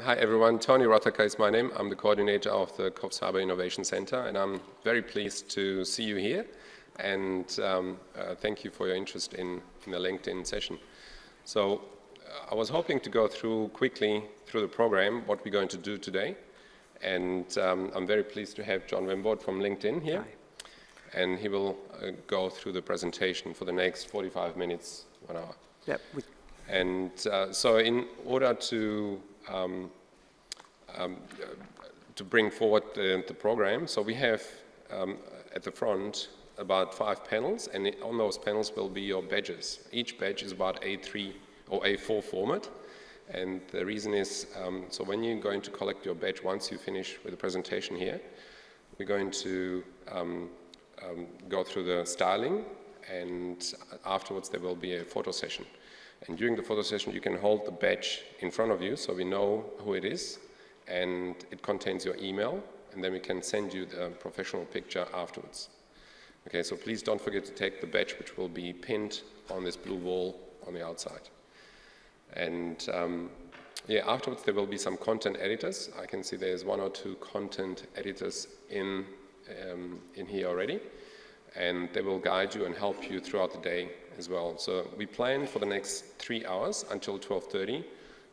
Hi everyone, Tony Rottaka is my name. I'm the coordinator of the Coffs Harbour Innovation Center, and I'm very pleased to see you here. And thank you for your interest in the LinkedIn session. So I was hoping to go quickly through the program, what we're going to do today. And I'm very pleased to have John Wimborne from LinkedIn here. Hi. And he will go through the presentation for the next 45 minutes, 1 hour. Yep. And so in order to bring forward the program, so we have at the front about 5 panels, and on those panels will be your badges. Each badge is about A3 or A4 format, and the reason is, so when you're going to collect your badge once you finish with the presentation here, we're going to go through the styling, and afterwards there will be a photo session. And during the photo session, you can hold the badge in front of you so we know who it is, and it contains your email, and then we can send you the professional picture afterwards. Okay, so please don't forget to take the badge, which will be pinned on this blue wall on the outside. And yeah, afterwards there will be some content editors. I can see there's 1 or 2 content editors in here already, and they will guide you and help you throughout the day as well. So we plan for the next 3 hours until 12:30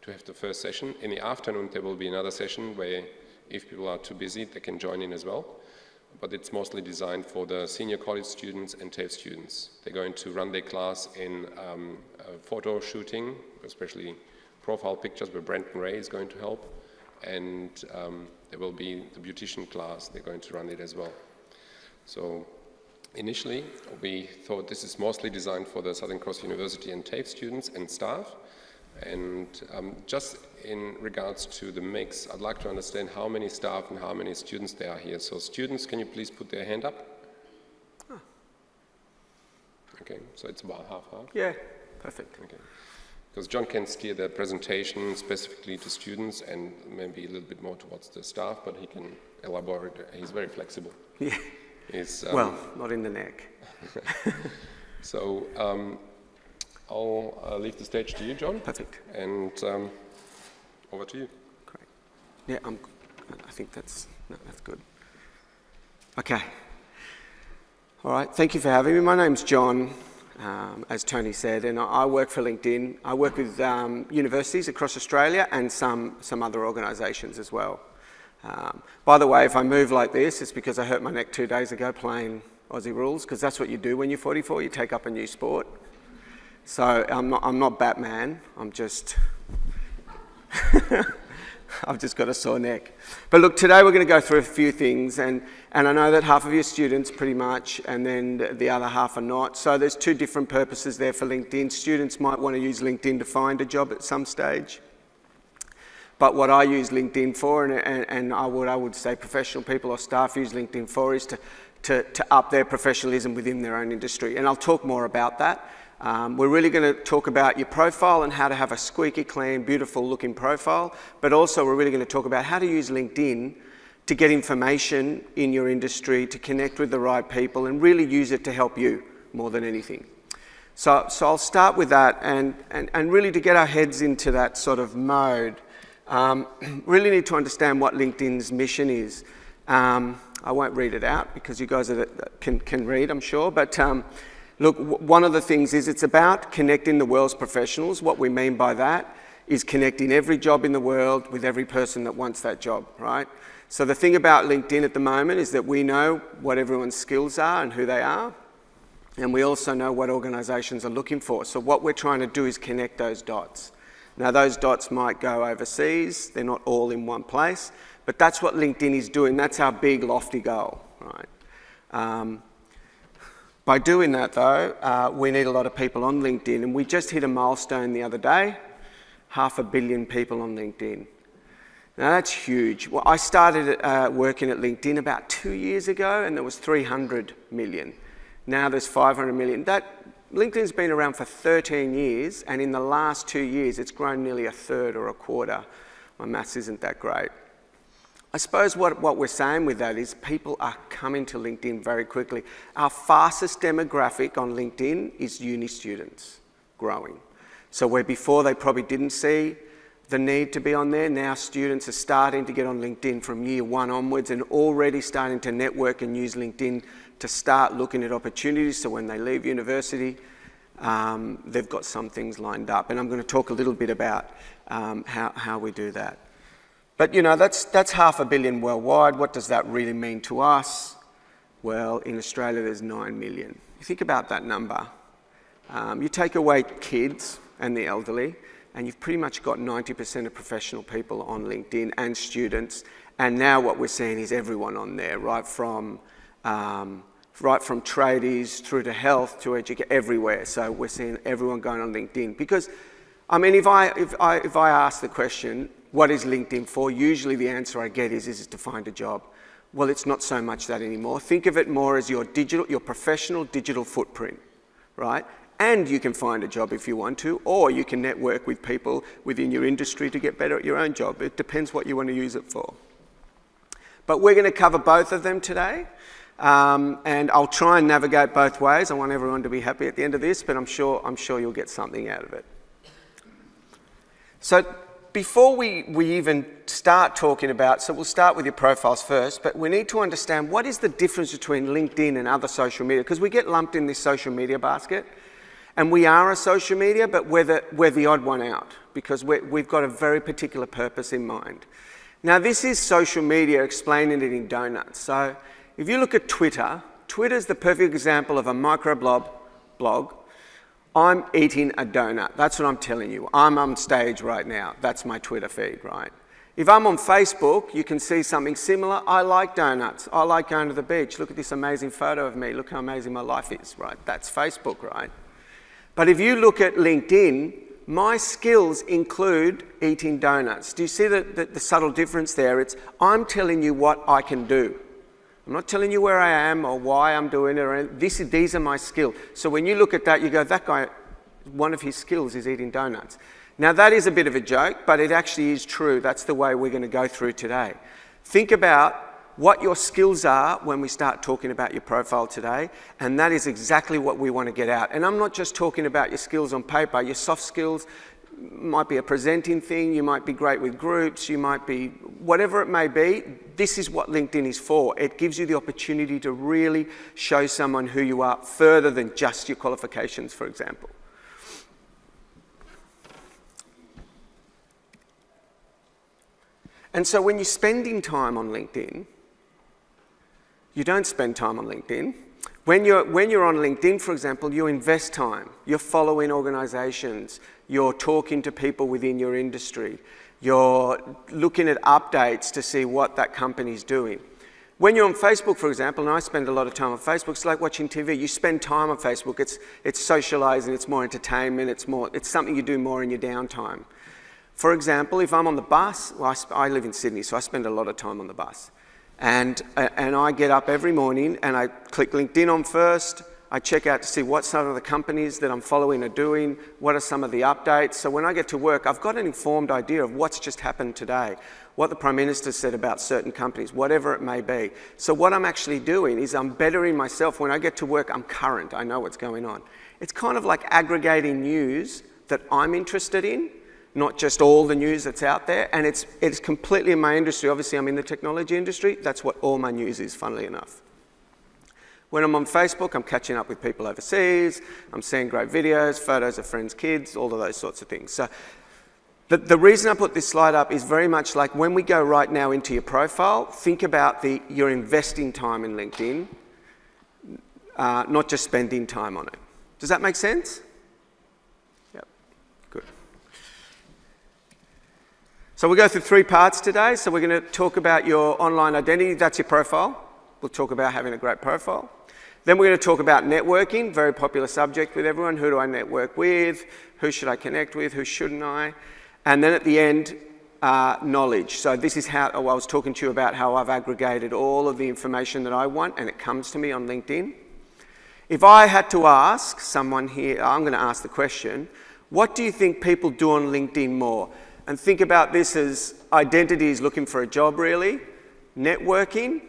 to have the first session. In the afternoon there will be another session where if people are too busy they can join in as well. But it's mostly designed for the senior college students and TAFE students. They're going to run their class in photo shooting, especially profile pictures where Brenton Ray is going to help. And there will be the beautician class, they're going to run it as well. So initially, we thought this is mostly designed for the Southern Cross University and TAFE students and staff. And just in regards to the mix, I'd like to understand how many staff and how many students there are here. So students, can you please put their hand up? Oh. Okay, so it's about half-half? Yeah, perfect. Okay. Because John can steer the presentation specifically to students and maybe a little bit more towards the staff, but he can elaborate. He's very flexible. Yeah. Well, not in the neck. So I'll leave the stage to you, John. Perfect. And over to you. Great. Yeah, I think that's good. Okay. All right. Thank you for having me. My name's John, as Tony said, and I work for LinkedIn. I work with universities across Australia and some other organisations as well. By the way, if I move like this, it's because I hurt my neck 2 days ago playing Aussie rules, because that's what you do when you're 44, you take up a new sport. So I'm not Batman, I'm just, I've just got a sore neck. But look, today we're going to go through a few things, and I know that half of your students pretty much, and then the other half are not. So there's 2 different purposes there for LinkedIn. Students might want to use LinkedIn to find a job at some stage. But what I use LinkedIn for, and what I would say professional people or staff use LinkedIn for, is to up their professionalism within their own industry. And I'll talk more about that. We're really going to talk about your profile and how to have a squeaky clean, beautiful looking profile. But also we're really going to talk about how to use LinkedIn to get information in your industry, to connect with the right people, and really use it to help you more than anything. So I'll start with that, and really to get our heads into that sort of mode. Really need to understand what LinkedIn's mission is. I won't read it out because you guys can read, I'm sure. But look, one of the things is it's about connecting the world's professionals. What we mean by that is connecting every job in the world with every person that wants that job, right? So the thing about LinkedIn at the moment is that we know what everyone's skills are and who they are. And we also know what organisations are looking for. So what we're trying to do is connect those dots. Now those dots might go overseas, they're not all in one place, but that's what LinkedIn is doing. That's our big lofty goal, right? By doing that though, we need a lot of people on LinkedIn, and we just hit a milestone the other day, 500 million people on LinkedIn. Now that's huge. Well, I started working at LinkedIn about 2 years ago, and there was 300 million. Now there's 500 million. LinkedIn's been around for 13 years, and in the last 2 years, it's grown nearly a third or a quarter. My maths isn't that great. I suppose what we're saying with that is people are coming to LinkedIn very quickly. Our fastest demographic on LinkedIn is uni students growing. So where before they probably didn't see the need to be on there. Now students are starting to get on LinkedIn from year 1 onwards and already starting to network and use LinkedIn to start looking at opportunities, so when they leave university, they've got some things lined up. And I'm going to talk a little bit about how we do that. But you know, that's 500 million worldwide. What does that really mean to us? Well, in Australia there's 9 million. You think about that number. You take away kids and the elderly, and you've pretty much got 90% of professional people on LinkedIn and students. And now what we're seeing is everyone on there, right from tradies through to health to education, everywhere. So we're seeing everyone going on LinkedIn. Because, I mean, if I ask the question, what is LinkedIn for? Usually the answer I get is to find a job. Well, it's not so much that anymore. Think of it more as your professional digital footprint, right? And you can find a job if you want to, or you can network with people within your industry to get better at your own job. It depends what you want to use it for. But we're going to cover both of them today. And I'll try and navigate both ways. I want everyone to be happy at the end of this, but I'm sure you'll get something out of it. So before we even start talking about, so we'll start with your profiles first, but we need to understand what is the difference between LinkedIn and other social media, because we get lumped in this social media basket. And we are a social media, but we're the odd one out, because we've got a very particular purpose in mind. Now, this is social media explaining it in donuts. So if you look at Twitter, Twitter's the perfect example of a blog. I'm eating a donut. That's what I'm telling you. I'm on stage right now. That's my Twitter feed, right? If I'm on Facebook, you can see something similar. I like donuts. I like going to the beach. Look at this amazing photo of me. Look how amazing my life is, right? That's Facebook, right? But if you look at LinkedIn, my skills include eating donuts. Do you see the subtle difference there? It's I'm telling you what I can do. I'm not telling you where I am or why I'm doing it. Or these are my skills. So when you look at that, you go, that guy, one of his skills is eating donuts. Now that is a bit of a joke, but it actually is true. That's the way we're going to go through today. Think about what your skills are when we start talking about your profile today, and that is exactly what we want to get out. And I'm not just talking about your skills on paper. Your soft skills might be a presenting thing, you might be great with groups, you might be whatever it may be. This is what LinkedIn is for. It gives you the opportunity to really show someone who you are further than just your qualifications, for example. And so when you're spending time on LinkedIn, you don't spend time on LinkedIn. When you're on LinkedIn, for example, you invest time. You're following organisations. You're talking to people within your industry. You're looking at updates to see what that company's doing. When you're on Facebook, for example, and I spend a lot of time on Facebook, it's like watching TV. You spend time on Facebook. It's socialising. It's more entertainment. It's something you do more in your downtime. For example, if I'm on the bus, well, I live in Sydney, so I spend a lot of time on the bus. And I get up every morning and I click LinkedIn on first. I check out to see what some of the companies that I'm following are doing, what are some of the updates. So when I get to work, I've got an informed idea of what's just happened today, what the Prime Minister said about certain companies, whatever it may be. So what I'm actually doing is I'm bettering myself. When I get to work, I'm current. I know what's going on. It's kind of like aggregating news that I'm interested in, not just all the news that's out there, and it's completely in my industry. Obviously, I'm in the technology industry. That's what all my news is, funnily enough. When I'm on Facebook, I'm catching up with people overseas. I'm seeing great videos, photos of friends' kids, all of those sorts of things. So the reason I put this slide up is very much like when we go right now into your profile, think about you're investing time in LinkedIn, not just spending time on it. Does that make sense? Yep, good. So we'll go through 3 parts today. So we're going to talk about your online identity. That's your profile. We'll talk about having a great profile. Then we're going to talk about networking, very popular subject with everyone. Who do I network with? Who should I connect with? Who shouldn't I? And then at the end, knowledge. So this is how I was talking to you about how I've aggregated all of the information that I want, and it comes to me on LinkedIn. If I had to ask someone here, I'm going to ask the question, what do you think people do on LinkedIn more? And think about this as identity is looking for a job, really, networking,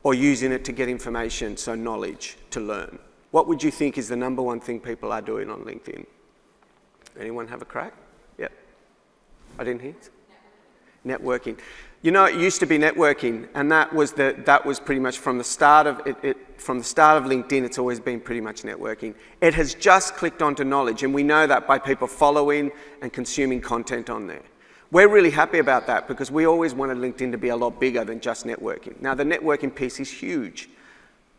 or using it to get information, so knowledge, to learn. What would you think is the #1 thing people are doing on LinkedIn? Anyone have a crack? Yep. I didn't hear. Networking. You know, it used to be networking, and that was pretty much from the start of it. From the start of LinkedIn, it's always been pretty much networking. It has just clicked onto knowledge, and we know that by people following and consuming content on there. We're really happy about that because we always wanted LinkedIn to be a lot bigger than just networking. Now, the networking piece is huge,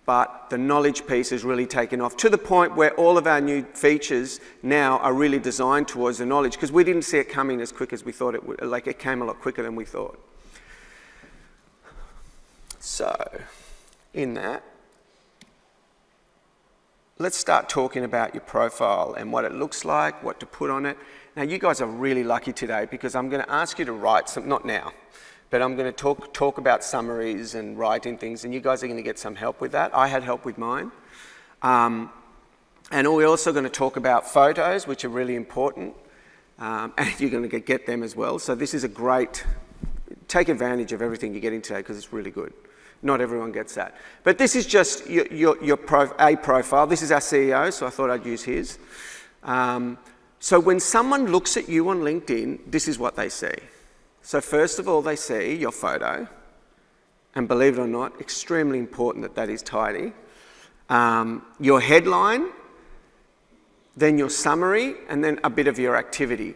but the knowledge piece has really taken off to the point where all of our new features now are really designed towards the knowledge because we didn't see it coming as quick as we thought it would. Like, it came a lot quicker than we thought. So, in that, let's start talking about your profile and what it looks like, what to put on it. Now, you guys are really lucky today because I'm going to ask you to write some, not now, but I'm going to talk about summaries and writing things, and you guys are going to get some help with that. I had help with mine. And we're also going to talk about photos, which are really important, and you're going to get them as well. So this is a great, take advantage of everything you're getting today because it's really good. Not everyone gets that. But this is just a profile. This is our CEO, so I thought I'd use his. So when someone looks at you on LinkedIn, this is what they see. So first of all, they see your photo. And believe it or not, extremely important that that is tidy. Your headline, then your summary, and then a bit of your activity.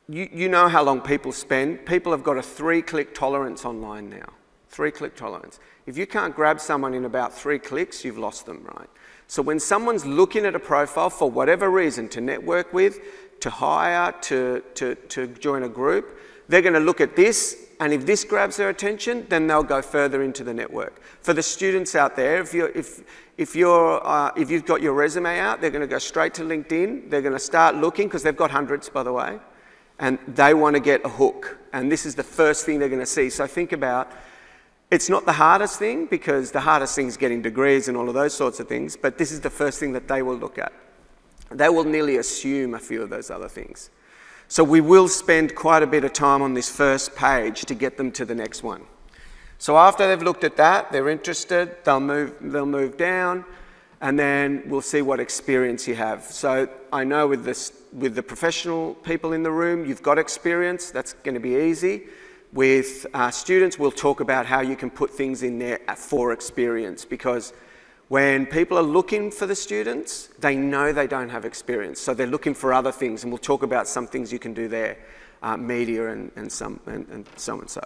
You know how long people spend. People have got a 3-click tolerance online now. 3-click tolerance. If you can't grab someone in about 3 clicks, you've lost them, right? So when someone's looking at a profile for whatever reason, to network with, to hire, to join a group, they're going to look at this, and if this grabs their attention, then they'll go further into the network. For the students out there, if you've got your resume out, they're going to go straight to LinkedIn. They're going to start looking, because they've got hundreds, by the way, and they want to get a hook. And this is the first thing they're going to see. So think about, it's not the hardest thing, because the hardest thing is getting degrees and all of those sorts of things, but this is the first thing that they will look at. They will nearly assume a few of those other things. So we will spend quite a bit of time on this first page to get them to the next one. So after they've looked at that, they're interested, they'll move down, and then we'll see what experience you have. So I know with the professional people in the room, you've got experience, that's going to be easy. With students, we'll talk about how you can put things in there for experience, because when people are looking for the students, they know they don't have experience, so they're looking for other things, and we'll talk about some things you can do there, media and so and so.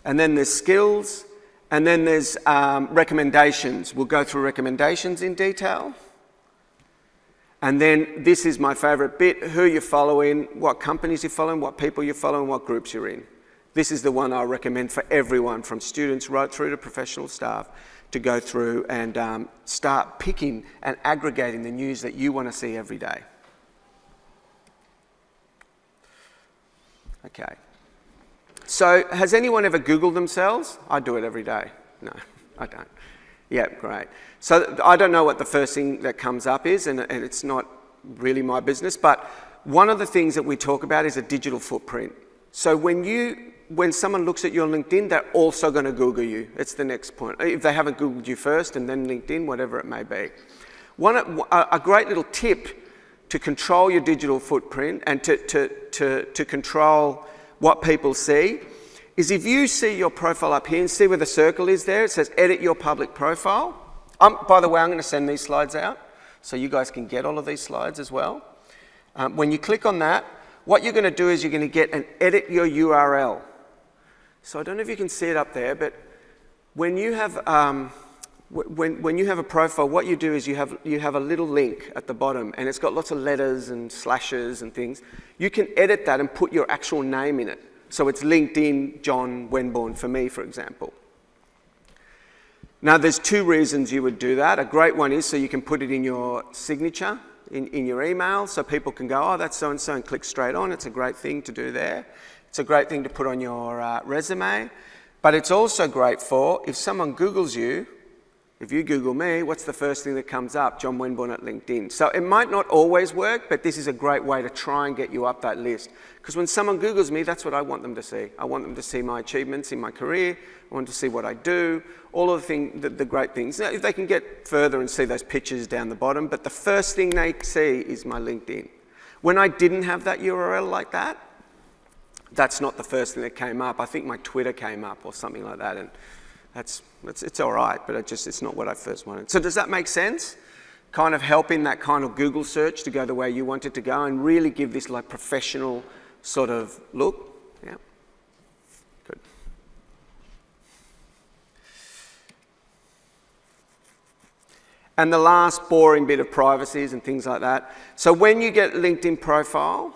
And then there's skills, and then there's recommendations. We'll go through recommendations in detail. And then this is my favourite bit, who you're following, what companies you're following, what people you're following, what groups you're in. This is the one I recommend for everyone, from students right through to professional staff, to go through and start picking and aggregating the news that you want to see every day. Okay. So has anyone ever Googled themselves? I do it every day. No, I don't. Yeah, great. So I don't know what the first thing that comes up is, and it's not really my business, but one of the things that we talk about is a digital footprint. So when someone looks at you on LinkedIn, they're also going to Google you. It's the next point. If they haven't Googled you first, and then LinkedIn, whatever it may be. A great little tip to control your digital footprint and to control what people see is, if you see your profile up here and see where the circle is there, it says edit your public profile. By the way, I'm going to send these slides out so you guys can get all of these slides as well. When you click on that, what you're going to do is you're going to get an edit your URL. So I don't know if you can see it up there, but when you have when you have a profile, what you do is you have a little link at the bottom, and it's got lots of letters and slashes and things. You can edit that and put your actual name in it. So it's LinkedIn John Wenborn for me, for example. Now, there's 2 reasons you would do that. A great one is so you can put it in your signature, in your email, so people can go, oh, that's so-and-so, and click straight on. It's a great thing to do there. It's a great thing to put on your resume. But it's also great for, if someone Googles you, If you Google me, what's the first thing that comes up? John Wenborn at LinkedIn. So it might not always work, but this is a great way to try and get you up that list. Because when someone Googles me, that's what I want them to see. I want them to see my achievements in my career. I want to see what I do, all of the great things. Now, if they can get further and see those pictures down the bottom, but the first thing they see is my LinkedIn. When I didn't have that URL like that, that's not the first thing that came up. I think my Twitter came up or something like that, and it's all right, but it's not what I first wanted. So does that make sense? Kind of helping that kind of Google search to go the way you want it to go and really give this like professional sort of look? Yeah, good. And the last boring bit of privacies and things like that. So when you get LinkedIn profile,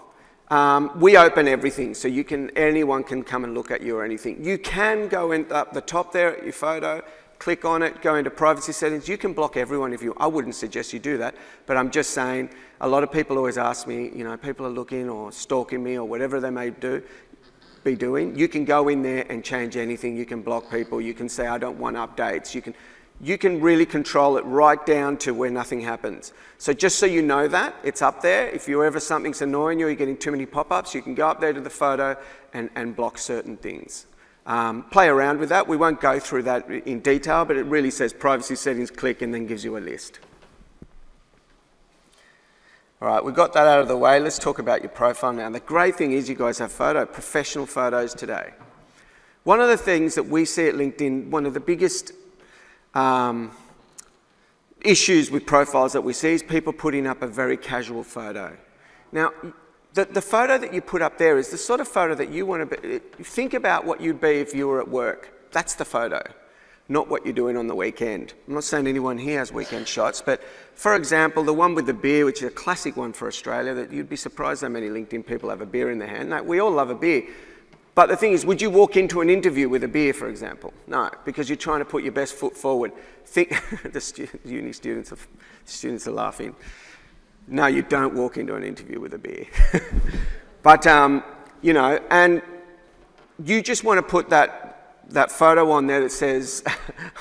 we open everything, so anyone can come and look at you or anything. You can go up the top there at your photo, click on it, go into privacy settings. You can block everyone if you. I wouldn't suggest you do that, but I'm just saying. A lot of people always ask me, people are looking or stalking me or whatever they may be doing. You can go in there and change anything. You can block people. You can say I don't want updates. You can really control it right down to where nothing happens. So just so you know that, it's up there. If something's annoying you, you're getting too many pop-ups, you can go up there to the photo and block certain things. Play around with that. We won't go through that in detail, but it really says privacy settings, click, and then gives you a list. All right, we've got that out of the way. Let's talk about your profile now. The great thing is you guys have professional photos today. One of the things that we see at LinkedIn, one of the biggest issues with profiles that we see is people putting up a very casual photo. Now, the photo that you put up there is the sort of photo that you want to be. Think about what you'd be if you were at work. That's the photo, not what you're doing on the weekend. I'm not saying anyone here has weekend shots, but for example, the one with the beer, which is a classic one for Australia, that you'd be surprised how many LinkedIn people have a beer in their hand. No, we all love a beer. But the thing is, would you walk into an interview with a beer, for example? No, because you're trying to put your best foot forward. The uni students are laughing. No, you don't walk into an interview with a beer. But, and you just want to put that photo on there that says,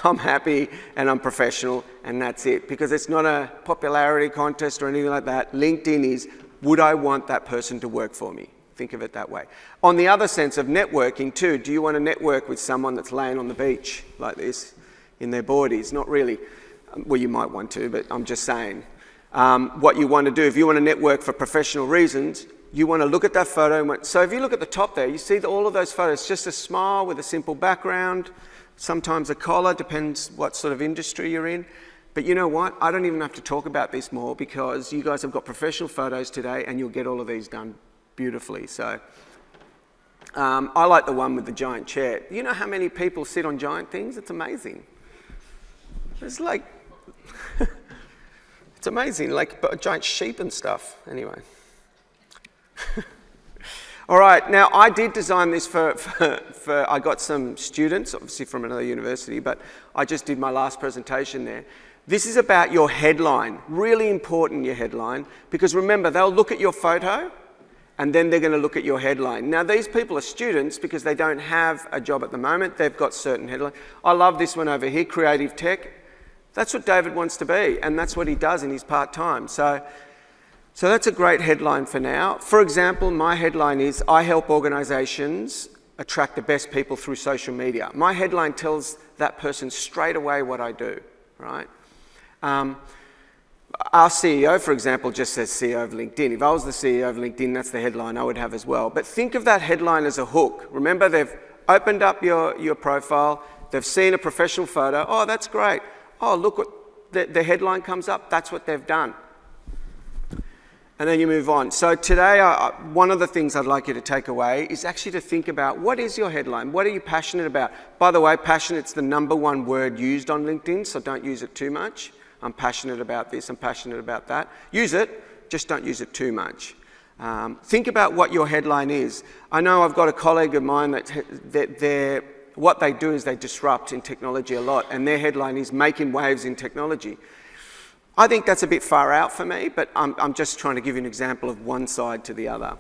I'm happy and I'm professional, and that's it. Because it's not a popularity contest or anything like that. LinkedIn is, would I want that person to work for me? Think of it that way. On the other sense of networking too, do you want to network with someone that's laying on the beach like this in their boardies? Not really. Well, you might want to, but I'm just saying. What you want to do, if you want to network for professional reasons, you want to look at that photo. So if you look at the top there, you see all of those photos, just a smile with a simple background, sometimes a collar, depends what sort of industry you're in. But you know what? I don't even have to talk about this more because you guys have got professional photos today and you'll get all of these done beautifully. So I like the one with the giant chair. You know how many people sit on giant things? It's amazing. It's like, it's amazing, like giant sheep and stuff. Anyway. All right, now I did design this for I got some students, obviously from another university, but I just did my last presentation there. This is about your headline. Really important, your headline, because remember, they'll look at your photo and then they're going to look at your headline. Now, these people are students because they don't have a job at the moment. They've got certain headlines. I love this one over here, creative tech. That's what David wants to be, and that's what he does in his part-time. So that's a great headline for now. For example, my headline is, I help organisations attract the best people through social media. My headline tells that person straight away what I do, right? Our CEO, for example, just says CEO of LinkedIn. If I was the CEO of LinkedIn, that's the headline I would have as well. But think of that headline as a hook. Remember, they've opened up your profile. They've seen a professional photo. Oh, that's great. Oh, look what the headline comes up. That's what they've done. And then you move on. So today, one of the things I'd like you to take away is actually to think about, what is your headline? What are you passionate about? By the way, passionate's the #1 word used on LinkedIn, so don't use it too much. I'm passionate about this, I'm passionate about that. Use it, just don't use it too much. Think about what your headline is. I know I've got a colleague of mine that what they do is they disrupt in technology a lot, and their headline is making waves in technology. I think that's a bit far out for me, but I'm just trying to give you an example of one side to the other.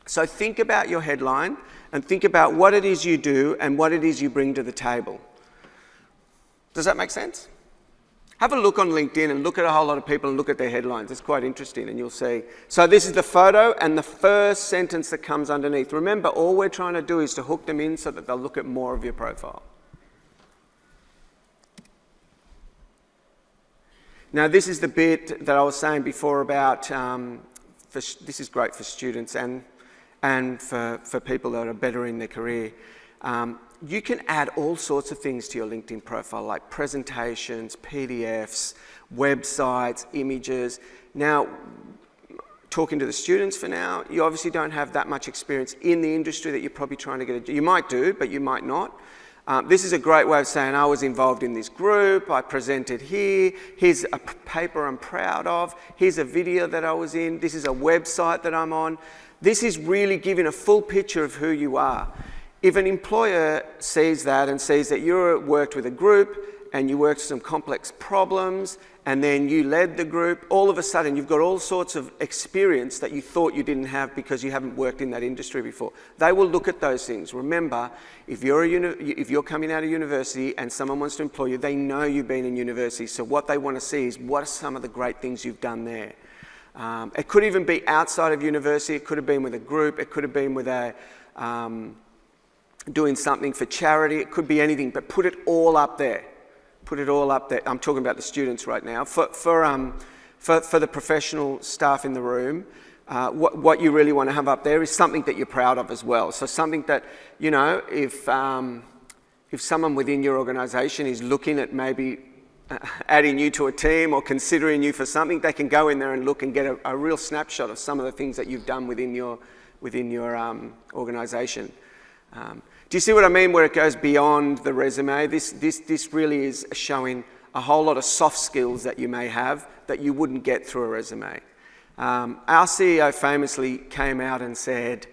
So think about your headline and think about what it is you do and what it is you bring to the table. Does that make sense? Have a look on LinkedIn and look at a whole lot of people and look at their headlines. It's quite interesting and you'll see. So this is the photo and the first sentence that comes underneath. Remember, all we're trying to do is to hook them in so that they'll look at more of your profile. Now this is the bit that I was saying before about, this is great for students and for people that are better in their career. You can add all sorts of things to your LinkedIn profile, like presentations, PDFs, websites, images. Now, talking to the students for now, you obviously don't have that much experience in the industry that you're probably trying to get. You might do, but you might not. This is a great way of saying I was involved in this group, I presented here, here's a paper I'm proud of, here's a video that I was in, this is a website that I'm on. This is really giving a full picture of who you are. If an employer sees that and sees that you worked with a group and you worked some complex problems and then you led the group, all of a sudden you've got all sorts of experience that you thought you didn't have because you haven't worked in that industry before. They will look at those things. Remember, if you're coming out of university and someone wants to employ you, they know you've been in university. So what they want to see is what are some of the great things you've done there. It could even be outside of university. It could have been with a group. It could have been with a doing something for charity. It could be anything, but put it all up there. Put it all up there. I'm talking about the students right now. For the professional staff in the room, what you really want to have up there is something that you're proud of as well. So something that, you know, if someone within your organisation is looking at maybe adding you to a team or considering you for something, they can go in there and look and get a real snapshot of some of the things that you've done within your organisation. Do you see what I mean, where it goes beyond the resume? This really is showing a whole lot of soft skills that you may have that you wouldn't get through a resume. Our CEO famously came out and said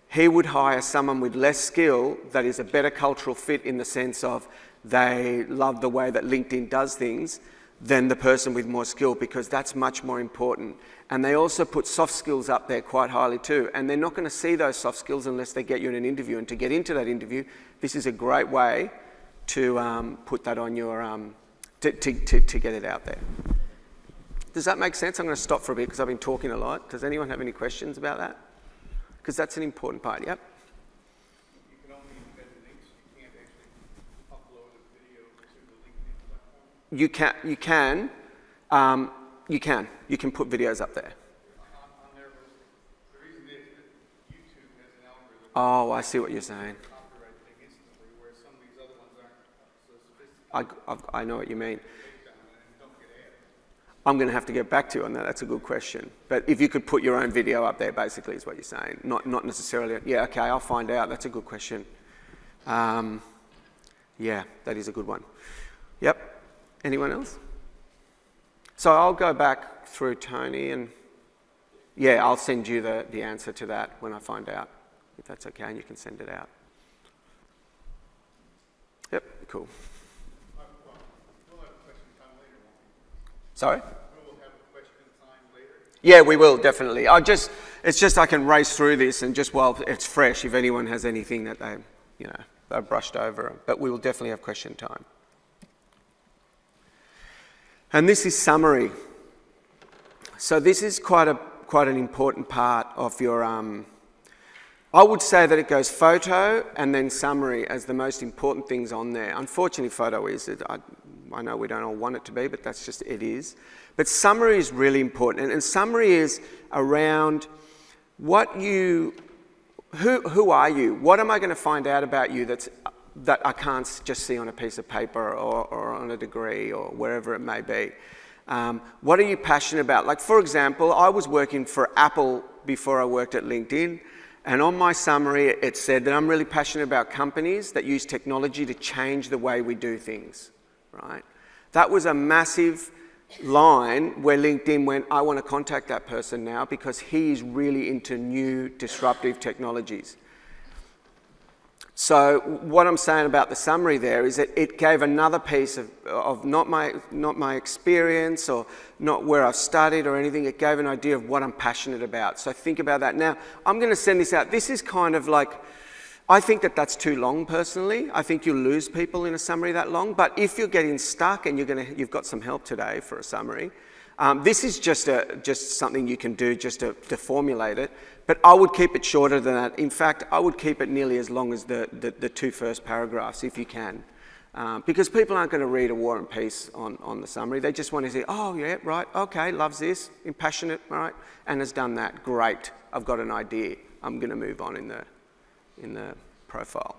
he would hire someone with less skill that is a better cultural fit in the sense of they love the way that LinkedIn does things than the person with more skill, because that's much more important. And they also put soft skills up there quite highly too. And they're not going to see those soft skills unless they get you in an interview. And to get into that interview, this is a great way to put that on your, to get it out there. Does that make sense? I'm going to stop for a bit because I've been talking a lot. Does anyone have any questions about that? Because that's an important part. Yep. You can only embed the links. You can't actually upload a video to the LinkedIn platform. You can put videos up there. On there, the reason is that YouTube has an algorithm. Oh, I see what you're saying. Copyright thing instantly, where some of these other ones aren't so sophisticated. I know what you mean. And don't get added. I'm going to have to get back to you on that. That's a good question. But if you could put your own video up there, basically, is what you're saying. Not necessarily. Yeah, okay, I'll find out. That's a good question. Yeah, that is a good one. Yep. Anyone else? So I'll go back through Tony and, yeah, I'll send you the answer to that when I find out, if that's okay, and you can send it out. Yep, cool. We'll have a question time later, won't we? Sorry? We'll have a question time later. Yeah, we will, definitely. It's just I can race through this and just while it's fresh, if anyone has anything that they've brushed over, but we will definitely have question time. And this is summary. So this is quite an important part of your, I would say that it goes photo and then summary as the most important things on there. Unfortunately, photo is, I know we don't all want it to be, but that's just, it is. But summary is really important. And summary is around what you, who are you? What am I going to find out about you that I can't just see on a piece of paper or on a degree or wherever it may be. What are you passionate about? Like, for example, I was working for Apple before I worked at LinkedIn, and on my summary it said that I'm really passionate about companies that use technology to change the way we do things, right? That was a massive line where LinkedIn went, I want to contact that person now because he is really into new disruptive technologies. So what I'm saying about the summary there is that it gave another piece of not my experience or not where I've studied or anything. It gave an idea of what I'm passionate about. So think about that. Now, I'm going to send this out. This is kind of like I think that that's too long personally. I think you'll lose people in a summary that long. But if you're getting stuck and you've got some help today for a summary, this is just something you can do just to formulate it. But I would keep it shorter than that. In fact, I would keep it nearly as long as the two first paragraphs if you can. Because people aren't going to read a War and Peace on the summary. They just want to say, oh, yeah, right, okay, loves this, impassionate, right, and has done that. Great, I've got an idea. I'm going to move on in the profile.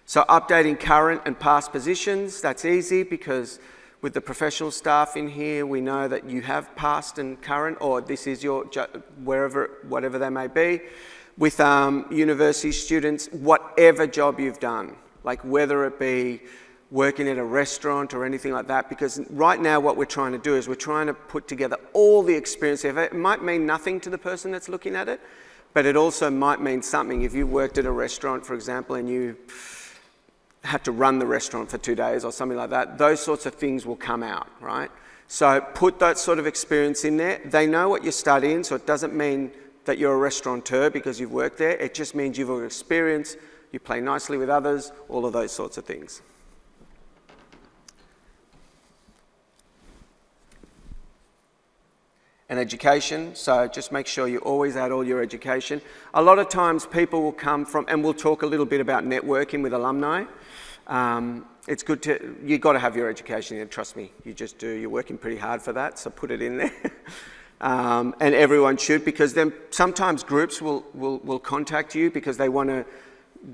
So updating current and past positions, that's easy because with the professional staff in here, we know that you have past and current, or this is your, whatever they may be. With university students, whatever job you've done, like whether it be working at a restaurant or anything like that, because right now what we're trying to do is we're trying to put together all the experience. It might mean nothing to the person that's looking at it, but it also might mean something. If you worked at a restaurant, for example, and you had to run the restaurant for 2 days or something like that, those sorts of things will come out, right? So put that sort of experience in there. They know what you're studying, so it doesn't mean that you're a restaurateur because you've worked there. It just means you've got experience, you play nicely with others, all of those sorts of things. And education, so just make sure you always add all your education. A lot of times people will come from, and we'll talk a little bit about networking with alumni. It's good to, you've got to have your education in, trust me, you just do. You're working pretty hard for that, so put it in there. And everyone should, because then sometimes groups will contact you because they want to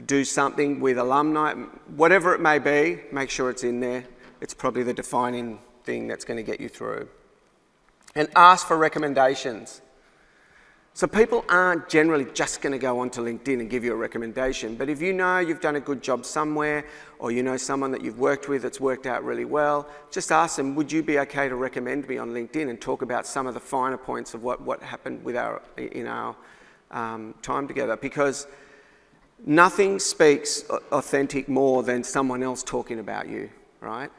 do something with alumni. Whatever it may be, make sure it's in there. It's probably the defining thing that's going to get you through. And ask for recommendations. So people aren't generally just going to go onto LinkedIn and give you a recommendation, but if you know you've done a good job somewhere, or you know someone that you've worked with that's worked out really well, just ask them, would you be okay to recommend me on LinkedIn, and talk about some of the finer points of what happened with in our time together, because nothing speaks authentic more than someone else talking about you, right?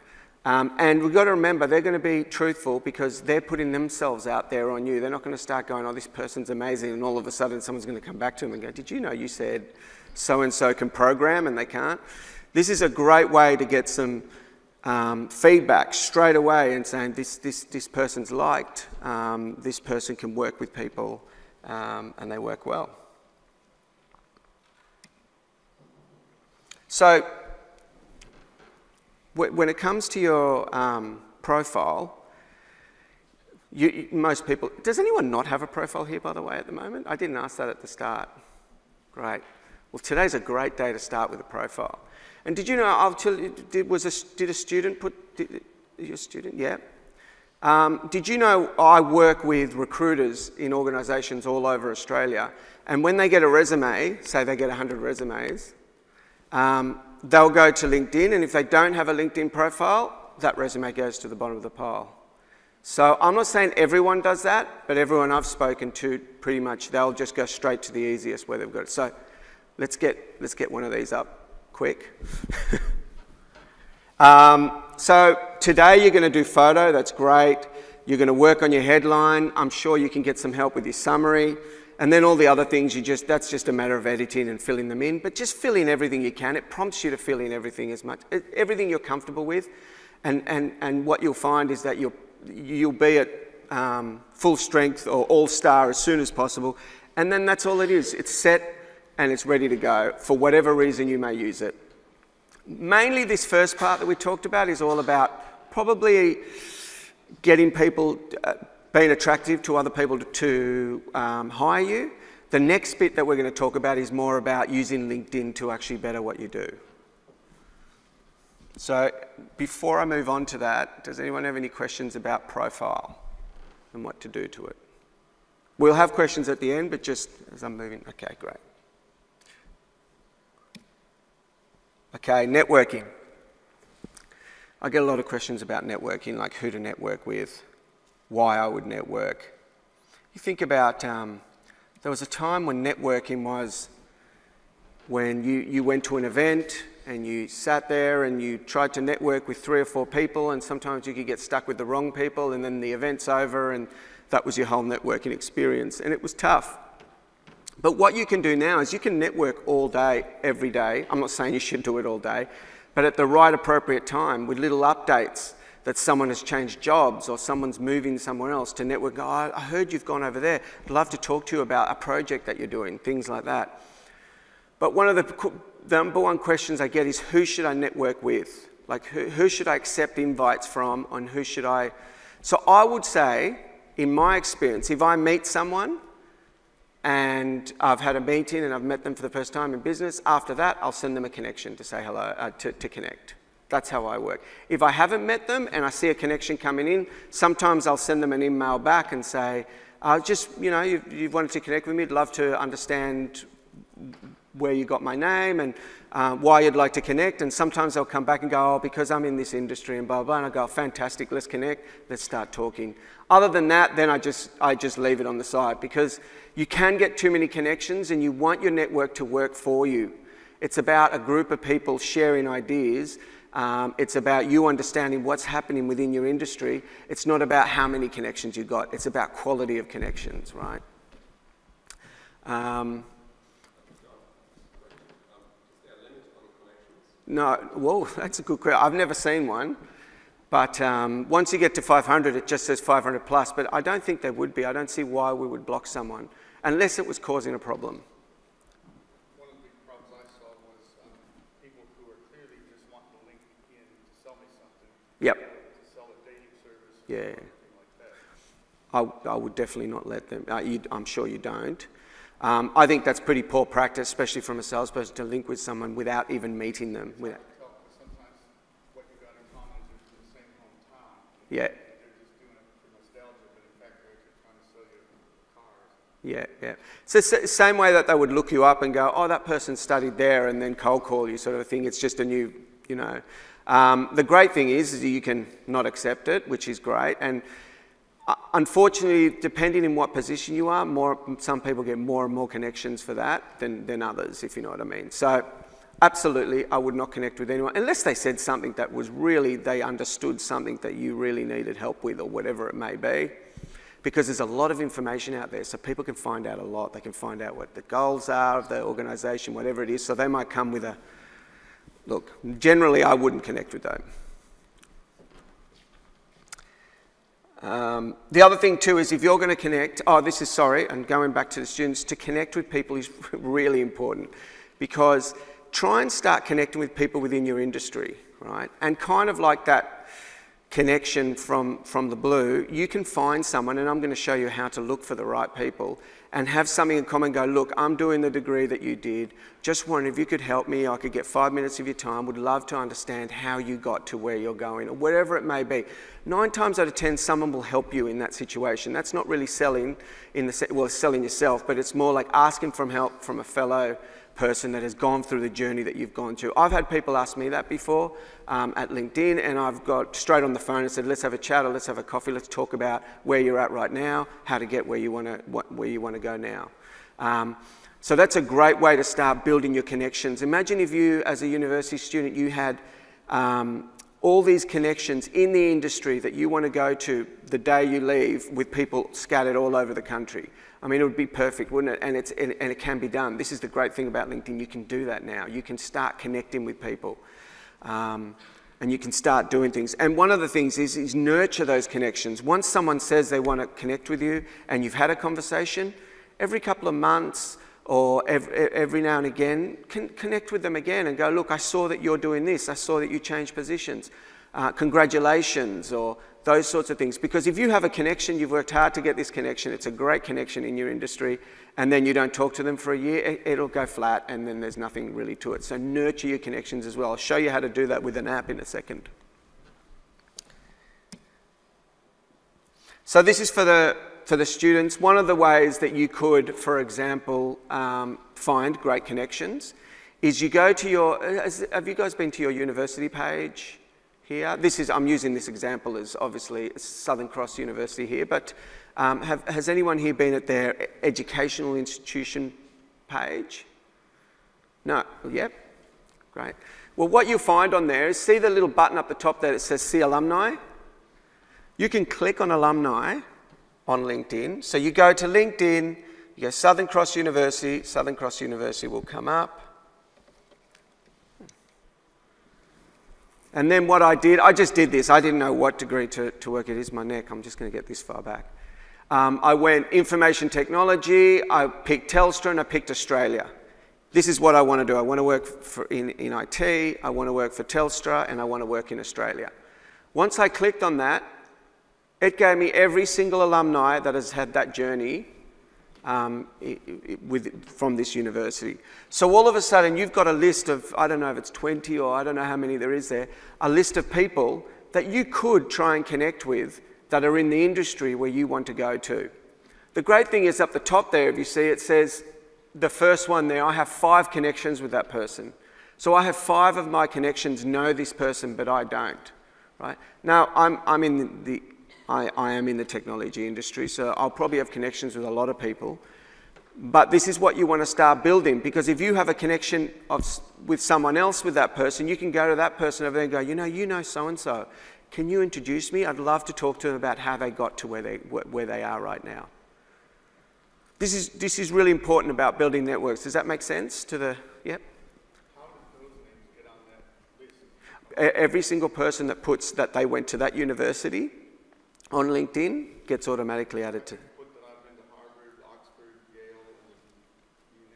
And we've got to remember, they're going to be truthful because they're putting themselves out there on you. They're not going to start going, oh, this person's amazing, and all of a sudden someone's going to come back to them and go, did you know you said so-and-so can program and they can't? This is a great way to get some feedback straight away and saying, this person's liked, this person can work with people, and they work well. So, when it comes to your profile, most people... Does anyone not have a profile here, by the way, at the moment? I didn't ask that at the start. Great. Well, today's a great day to start with a profile. And did you know, I'll tell you, did a student put... Your student? Yeah. Did you know I work with recruiters in organisations all over Australia, and when they get a resume, say they get 100 resumes, they'll go to LinkedIn, and if they don't have a LinkedIn profile, that resume goes to the bottom of the pile. So I'm not saying everyone does that, but everyone I've spoken to, pretty much, they'll just go straight to the easiest where they've got it. So let's get one of these up quick. So today you're going to do photo, that's great. You're going to work on your headline. I'm sure you can get some help with your summary. And then all the other things, that's just a matter of editing and filling them in. But just fill in everything you can. It prompts you to fill in everything everything you're comfortable with. And what you'll find is that you'll be at full strength or all-star as soon as possible. And then that's all it is. It's set and it's ready to go for whatever reason you may use it. Mainly this first part that we talked about is all about probably getting people... being attractive to other people to hire you. The next bit that we're going to talk about is more about using LinkedIn to actually better what you do. So before I move on to that, does anyone have any questions about profile and what to do to it? We'll have questions at the end, but just as I'm moving. Okay, great. Okay, networking. I get a lot of questions about networking, like who to network with, why I would network. You think about, there was a time when networking was when you went to an event and you sat there and you tried to network with 3 or 4 people, and sometimes you could get stuck with the wrong people, and then the event's over and that was your whole networking experience, and it was tough. But what you can do now is you can network all day, every day. I'm not saying you should do it all day, but at the right appropriate time with little updates that someone has changed jobs or someone's moving somewhere else to network. Oh, I heard you've gone over there. I'd love to talk to you about a project that you're doing, things like that. But one of the number one questions I get is, who should I network with? Like, who should I accept invites from, and who should I... So I would say, in my experience, if I meet someone and I've had a meeting and I've met them for the first time in business, after that, I'll send them a connection to say hello, to connect. That's how I work. If I haven't met them and I see a connection coming in, sometimes I'll send them an email back and say, just, you know, you've wanted to connect with me, I'd love to understand where you got my name and why you'd like to connect. And sometimes they'll come back and go, oh, because I'm in this industry and blah, blah, and I go, fantastic, let's connect, let's start talking. Other than that, then I just leave it on the side, because you can get too many connections and you want your network to work for you. It's about a group of people sharing ideas. It's about you understanding what's happening within your industry. It's not about how many connections you got. It's about quality of connections, right? No, whoa, that's a good question. I've never seen one. But once you get to 500, it just says 500 plus. But I don't think there would be. I don't see why we would block someone, unless it was causing a problem. One of the big problems I saw was people who are clearly just wanting to link in to sell me something. Yep. To sell a dating service. Yeah. Or something like that. I would definitely not let them. I'm sure you don't. I think that's pretty poor practice, especially from a salesperson, to link with someone without even meeting them. Sometimes what you got in common is you're from the same hometown. Yeah. They're just doing it for nostalgia, but in fact they're actually trying to sell you cars. Yeah, yeah. So it's the same way that they would look you up and go, oh, that person studied there, and then cold call you, sort of a thing. It's just a new, you know. The great thing is you can not accept it, which is great. And unfortunately, depending on what position you are, some people get more and more connections for that than others, if you know what I mean. So absolutely, I would not connect with anyone, unless they said something that was really, they understood something that you really needed help with, or whatever it may be. Because there's a lot of information out there, so people can find out a lot. They can find out what the goals are of the organisation, whatever it is. So they might come with a, look, generally I wouldn't connect with them. The other thing too is, if you're going to connect, and going back to the students, to connect with people is really important, because try and start connecting with people within your industry, right? And kind of like that connection from the blue, you can find someone, and I'm going to show you how to look for the right people, and have something in common. Go, look, I'm doing the degree that you did. Just wondering if you could help me. I could get 5 minutes of your time. Would love to understand how you got to where you're going, or whatever it may be. 9 times out of 10, someone will help you in that situation. That's not really selling selling yourself, but it's more like asking for help from a fellow person that has gone through the journey that you've gone through. I've had people ask me that before at LinkedIn, and I've got straight on the phone and said, let's have a chat, or let's have a coffee, let's talk about where you're at right now, how to get where you want to go now. So that's a great way to start building your connections. Imagine if you, as a university student, you had all these connections in the industry that you want to go to the day you leave, with people scattered all over the country. I mean, it would be perfect, wouldn't it? And it can be done. This is the great thing about LinkedIn. You can do that now. You can start connecting with people. And you can start doing things. And one of the things is nurture those connections. Once someone says they want to connect with you and you've had a conversation, every couple of months or every now and again, connect with them again and go, look, I saw that you're doing this. I saw that you changed positions. Congratulations, or those sorts of things. Because if you have a connection, you've worked hard to get this connection, it's a great connection in your industry, and then you don't talk to them for a year, it'll go flat, and then there's nothing really to it. So nurture your connections as well. I'll show you how to do that with an app in a second. So this is for the students. One of the ways that you could, for example, find great connections is you go to your, have you guys been to your university page here? I'm using this example as obviously Southern Cross University here, but has anyone here been at their educational institution page? No, yep, great. Well, what you'll find on there is, see the little button up the top there that says See Alumni? You can click on Alumni on LinkedIn. So you go to LinkedIn, you go Southern Cross University will come up. And then what I just did this. I didn't know what degree to work. It is my neck. I'm just going to get this far back. I went information technology, I picked Telstra, and I picked Australia. This is what I want to do. I want to work in IT, I want to work for Telstra, and I want to work in Australia. Once I clicked on that, it gave me every single alumni that has had that journey from this university. So all of a sudden, you've got a list of, I don't know if it's 20 or I don't know how many there is there, a list of people that you could try and connect with that are in the industry where you want to go to. The great thing is up the top there, if you see, it says, the first one there, I have 5 connections with that person. So I have 5 of my connections know this person, but I don't, right? Now, I am in the technology industry, so I'll probably have connections with a lot of people. But this is what you want to start building, because if you have a connection with someone else with that person, you can go to that person over there and go, you know so-and-so. Can you introduce me? I'd love to talk to them about how they got to where they are right now. This is really important about building networks. Does that make sense to the, yep? How do those names get on that list? Every single person that puts that they went to that university on LinkedIn gets automatically added to. Put that I've been to Harvard, Oxford, Yale, you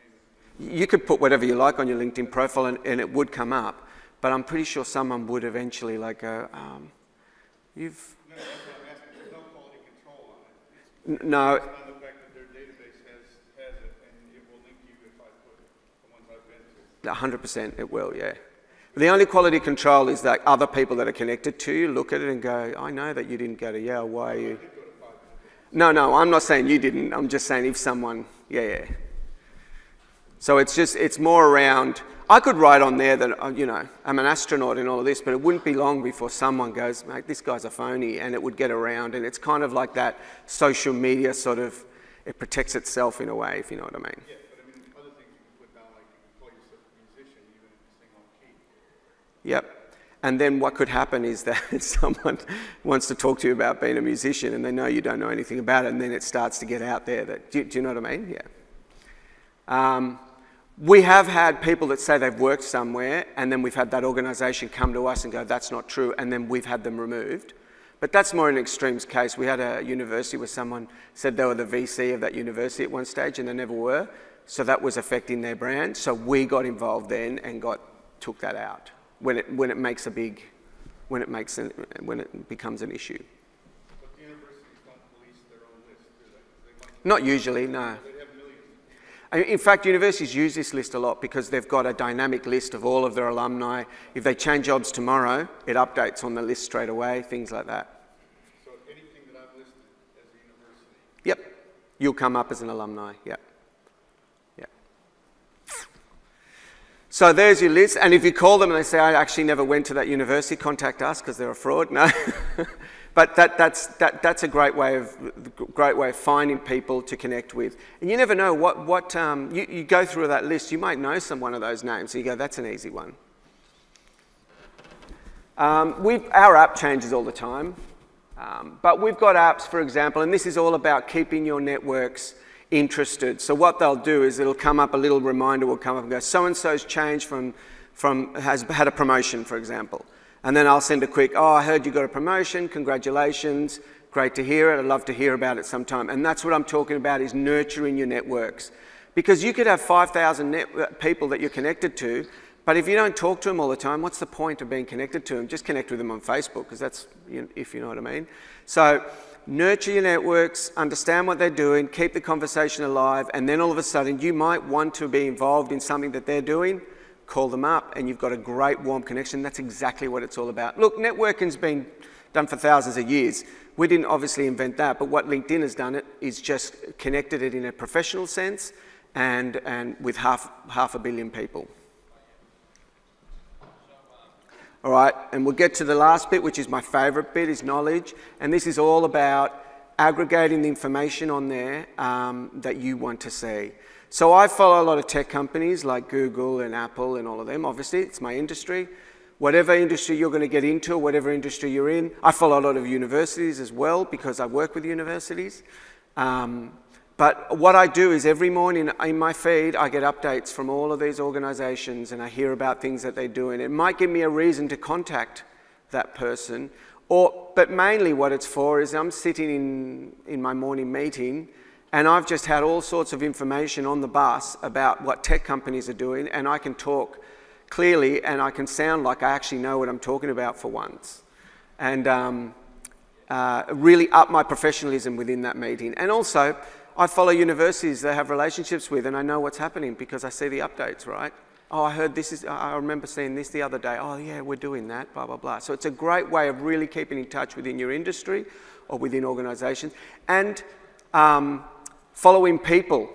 name it. You could put whatever you like on your LinkedIn profile and it would come up, but I'm pretty sure someone would eventually like go, you've... No, that's what I'm asking. There's no quality control on it. No. It's on the fact that their database has it, and it will link you if I put the ones I've been to. 100% it will, yeah. The only quality control is that other people that are connected to you look at it and go, I know that you didn't go to Yale, why are you... No, I'm not saying you didn't. I'm just saying if someone, yeah. So it's more around, I could write on there that, I'm an astronaut in all of this, but it wouldn't be long before someone goes, mate, this guy's a phony, and it would get around. And it's kind of like that social media sort of, it protects itself in a way, if you know what I mean. Yeah, but I mean, other things you can put down, like you can call yourself a musician, even if you sing on key. Yep. And then what could happen is that someone wants to talk to you about being a musician and they know you don't know anything about it, and then it starts to get out there. Do you know what I mean? Yeah. We have had people that say they've worked somewhere and then we've had that organisation come to us and go, that's not true, and then we've had them removed. But that's more an extremes case. We had a university where someone said they were the VC of that university at one stage and they never were, so that was affecting their brand. So we got involved then and took that out. When it becomes an issue. But the universities don't police their own list, do they? Not usually, no. They have millions. In fact, universities use this list a lot because they've got a dynamic list of all of their alumni. If they change jobs tomorrow, it updates on the list straight away, things like that. So anything that I've listed as a university? Yep. You'll come up as an alumni, yep. So there's your list, and if you call them and they say, I actually never went to that university, contact us because they're a fraud. No, but that's a great way of finding people to connect with. And you never know you go through that list, you might know one of those names, so you go, that's an easy one. Our app changes all the time, but we've got apps, for example, and this is all about keeping your networks interested. So what they'll do is it'll come up, a little reminder will come up and go, so-and-so's changed has had a promotion, for example. And then I'll send a quick, I heard you got a promotion, congratulations, great to hear it, I'd love to hear about it sometime. And that's what I'm talking about, is nurturing your networks. Because you could have 5,000 people that you're connected to, but if you don't talk to them all the time, what's the point of being connected to them? Just connect with them on Facebook, because that's, if you know what I mean. So nurture your networks, understand what they're doing, keep the conversation alive, and then all of a sudden you might want to be involved in something that they're doing, call them up, and you've got a great warm connection. That's exactly what it's all about. Look, networking's been done for thousands of years. We didn't obviously invent that, but what LinkedIn has done is just connected it in a professional sense and with half a billion people. All right, and we'll get to the last bit, which is my favourite bit, is knowledge. And this is all about aggregating the information on there that you want to see. So I follow a lot of tech companies like Google and Apple and all of them. Obviously, it's my industry. Whatever industry you're going to get into, whatever industry you're in. I follow a lot of universities as well because I work with universities. But what I do is every morning in my feed, I get updates from all of these organisations and I hear about things that they're doing. It might give me a reason to contact that person, but mainly what it's for is I'm sitting in my morning meeting and I've just had all sorts of information on the bus about what tech companies are doing, and I can talk clearly and I can sound like I actually know what I'm talking about for once. And really up my professionalism within that meeting. And also, I follow universities that I have relationships with and I know what's happening because I see the updates, right? Oh, I heard this I remember seeing this the other day. Oh yeah, we're doing that, blah, blah, blah. So it's a great way of really keeping in touch within your industry or within organisations. And following people.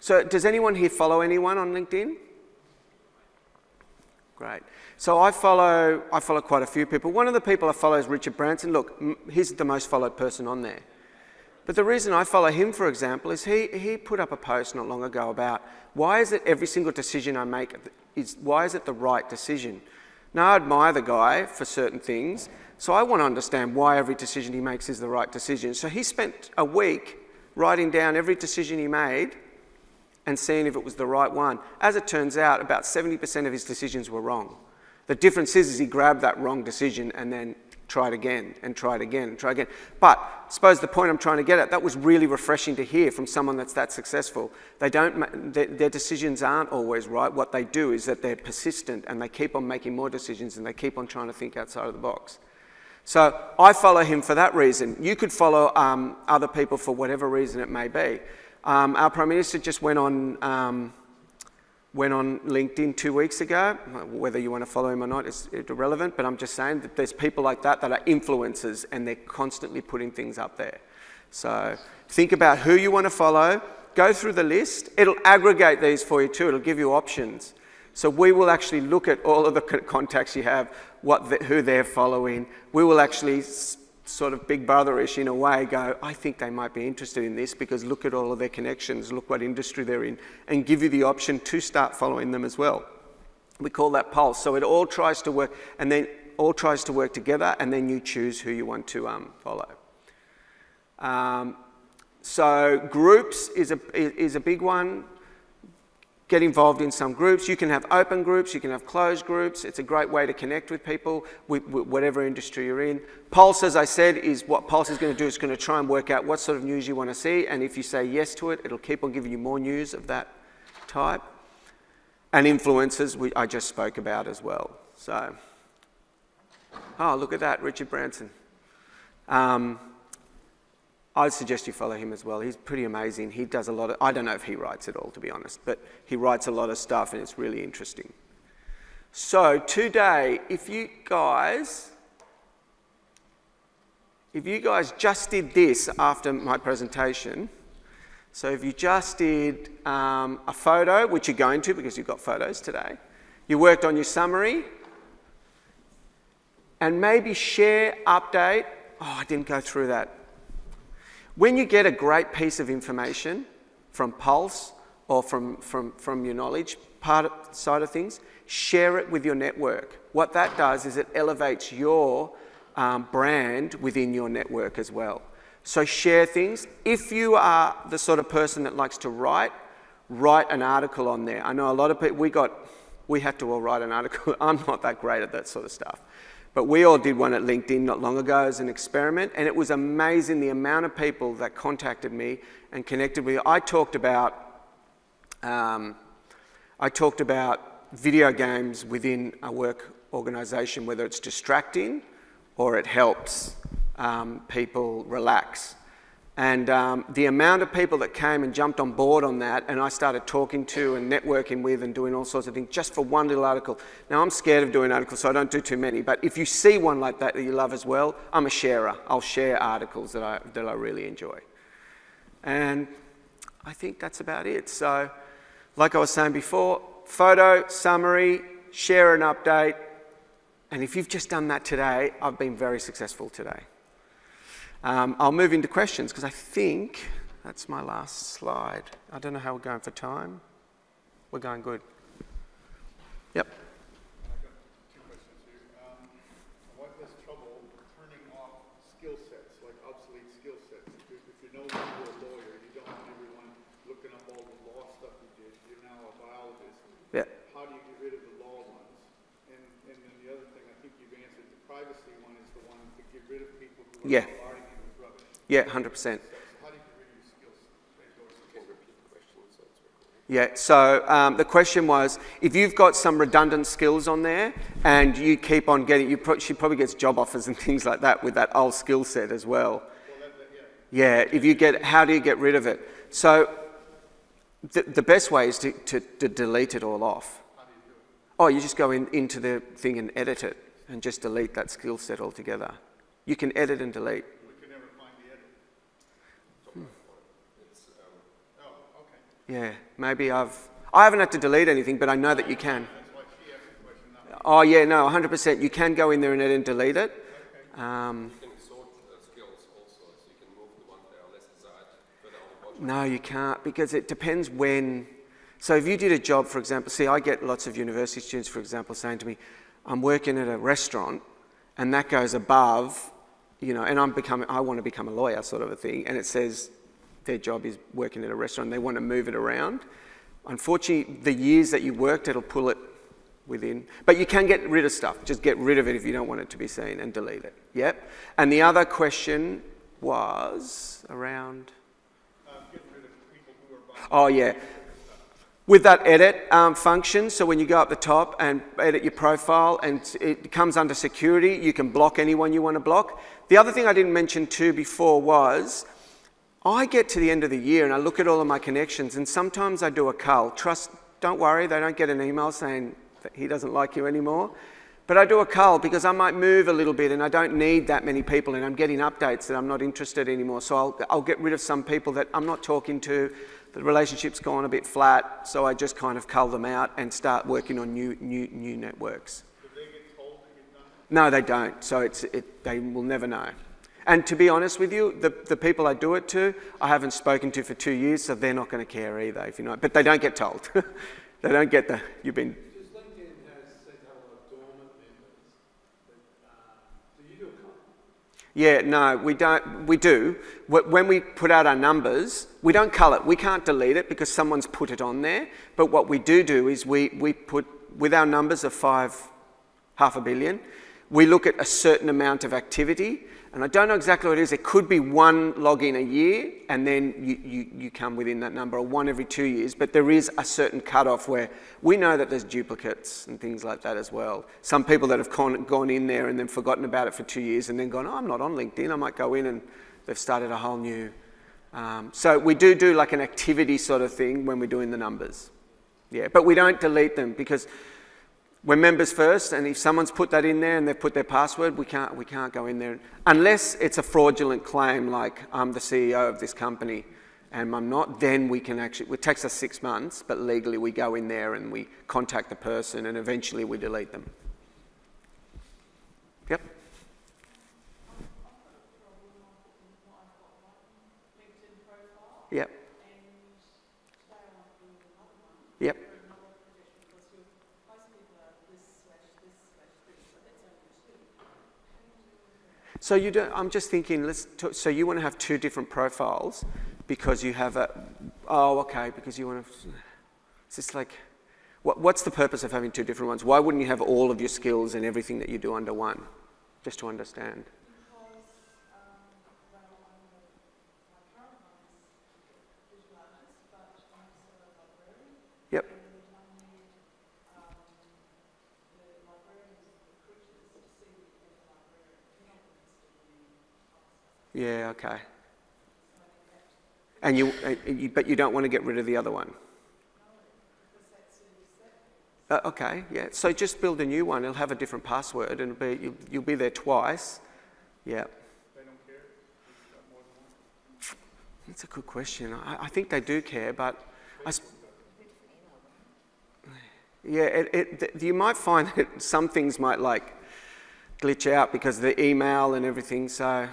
So does anyone here follow anyone on LinkedIn? Great. So I follow quite a few people. One of the people I follow is Richard Branson. Look, he's the most followed person on there. But the reason I follow him, for example, is he put up a post not long ago about why is it every single decision I make, why is it the right decision? Now, I admire the guy for certain things, so I want to understand why every decision he makes is the right decision. So he spent a week writing down every decision he made and seeing if it was the right one. As it turns out, about 70% of his decisions were wrong. The difference is he grabbed that wrong decision and then tried again and tried again and tried again. But I suppose the point I'm trying to get at, that was really refreshing to hear from someone that's that successful. Their decisions aren't always right. What they do is that they're persistent and they keep on making more decisions and they keep on trying to think outside of the box. So I follow him for that reason. You could follow other people for whatever reason it may be. Our Prime Minister just went on LinkedIn 2 weeks ago. Whether you want to follow him or not is irrelevant, but I'm just saying that there's people like that that are influencers and they're constantly putting things up there. So think about who you want to follow, go through the list. It'll aggregate these for you too, it'll give you options. So we will actually look at all of the contacts you have, who they're following. We will actually sort of big brother-ish in a way go, I think they might be interested in this because look at all of their connections, look what industry they're in, and give you the option to start following them as well. We call that pulse. So it all tries to work, and then all tries to work together, and then you choose who you want to follow. So groups is a big one. Get involved in some groups. You can have open groups, you can have closed groups. It's a great way to connect with people, with whatever industry you're in. Pulse, as I said, is what Pulse is going to do. It's going to try and work out what sort of news you want to see, and if you say yes to it, it'll keep on giving you more news of that type. And influencers, I just spoke about as well. So, oh, look at that, Richard Branson. I'd suggest you follow him as well. He's pretty amazing. He does a lot of, I don't know if he writes it all, to be honest, but he writes a lot of stuff and it's really interesting. So today, if you guys just did this after my presentation, so if you just did a photo, which you're going to because you've got photos today, you worked on your summary, and maybe share, update, oh, I didn't go through that. When you get a great piece of information from Pulse or from your knowledge side of things, share it with your network. What that does is it elevates your brand within your network as well. So share things. If you are the sort of person that likes to write an article on there. I know a lot of people, we had to all write an article. I'm not that great at that sort of stuff. But we all did one at LinkedIn not long ago as an experiment, and it was amazing the amount of people that contacted me and connected with me. I talked about video games within a work organisation, whether it's distracting or it helps people relax. And the amount of people that came and jumped on board on that, and I started talking to and networking with and doing all sorts of things just for one little article. Now, I'm scared of doing articles, so I don't do too many. But if you see one like that that you love as well, I'm a sharer. I'll share articles that I really enjoy. And I think that's about it. So, like I was saying before, photo, summary, share an update. And if you've just done that today, I've been very successful today. I'll move into questions because I think that's my last slide. I don't know how we're going for time. We're going good. Yep. I've got two questions here. What is trouble turning off skill sets, like obsolete skill sets? If you're no longer a lawyer, you don't want everyone looking up all the law stuff you did. You're now a biologist. Yeah. How do you get rid of the law ones? And then the other thing, I think you've answered, the privacy one is the one to get rid of people who are bombarding you with rubbish. Yeah, 100%. So how do you get rid of your skills? Yeah, so the question was, if you've got some redundant skills on there and you keep on getting, she probably gets job offers and things like that with that old skill set as well. Yeah, if you get, how do you get rid of it? So the best way is to delete it all off. How do you do it? Oh, you just go into the thing and edit it and just delete that skill set altogether. You can edit and delete. We could never find the edit. Oh, okay. Yeah, maybe I haven't had to delete anything, but I know that you can. That's why she asked the question, not me. Oh yeah, no, 100%. You can go in there and edit and delete it. You can sort skills also, so you can move the ones that are less desired further on the bottom. No, you can't, because it depends when. So if you did a job, for example, see, I get lots of university students, for example, saying to me, I'm working at a restaurant, and that goes above, you know, and I want to become a lawyer, sort of a thing, and it says their job is working at a restaurant, they want to move it around. Unfortunately, the years that you worked, it'll pull it within. But you can get rid of stuff. Just get rid of it if you don't want it to be seen and delete it. Yep. And the other question was around... Getting rid of people who are Oh, yeah. With that edit function, so when you go up the top and edit your profile and it comes under security, you can block anyone you want to block. The other thing I didn't mention too before was, I get to the end of the year and I look at all of my connections and sometimes I do a cull. Don't worry, they don't get an email saying that he doesn't like you anymore. But I do a cull because I might move a little bit and I don't need that many people and I'm getting updates that I'm not interested anymore. So I'll get rid of some people that I'm not talking to. The relationship's gone a bit flat, so I just kind of cull them out and start working on new networks. Do they get told to get done? No, they don't. So they will never know. And to be honest with you, the people I do it to, I haven't spoken to for 2 years, so they're not going to care either, if you know. But they don't get told. They don't get you've been... Because LinkedIn has said to have a lot of dormant members. Do you do a cull? Yeah, no, we don't. We do. When we put out our numbers, we don't cull it. We can't delete it because someone's put it on there. But what we do is we put, with our numbers of half a billion, we look at a certain amount of activity. And I don't know exactly what it is. It could be one login a year, and then you come within that number, or one every 2 years. But there is a certain cutoff where we know that there's duplicates and things like that as well. Some people that have gone in there and then forgotten about it for 2 years and then gone, oh, I'm not on LinkedIn. I might go in and they've started a whole new... so we do like an activity sort of thing when we're doing the numbers. Yeah, but we don't delete them because... we're members first, and if someone's put that in there and they've put their password, we can't go in there. Unless it's a fraudulent claim, like I'm the CEO of this company and I'm not, then we can actually, it takes us 6 months, but legally we go in there and we contact the person and eventually we delete them. Yep. Yep. Yep. So you don't, I'm just thinking, so you want to have 2 different profiles because you have because you want to, it's just like, what's the purpose of having 2 different ones? Why wouldn't you have all of your skills and everything that you do under one? Just to understand. Yep. Yeah, okay. And but you don't want to get rid of the other one? Okay, yeah. So just build a new one. It'll have a different password and you'll be there twice. Yeah. They don't care? You've got more than one? That's a good question. I think they do care, but... you might find that some things might like glitch out because of the email and everything, so...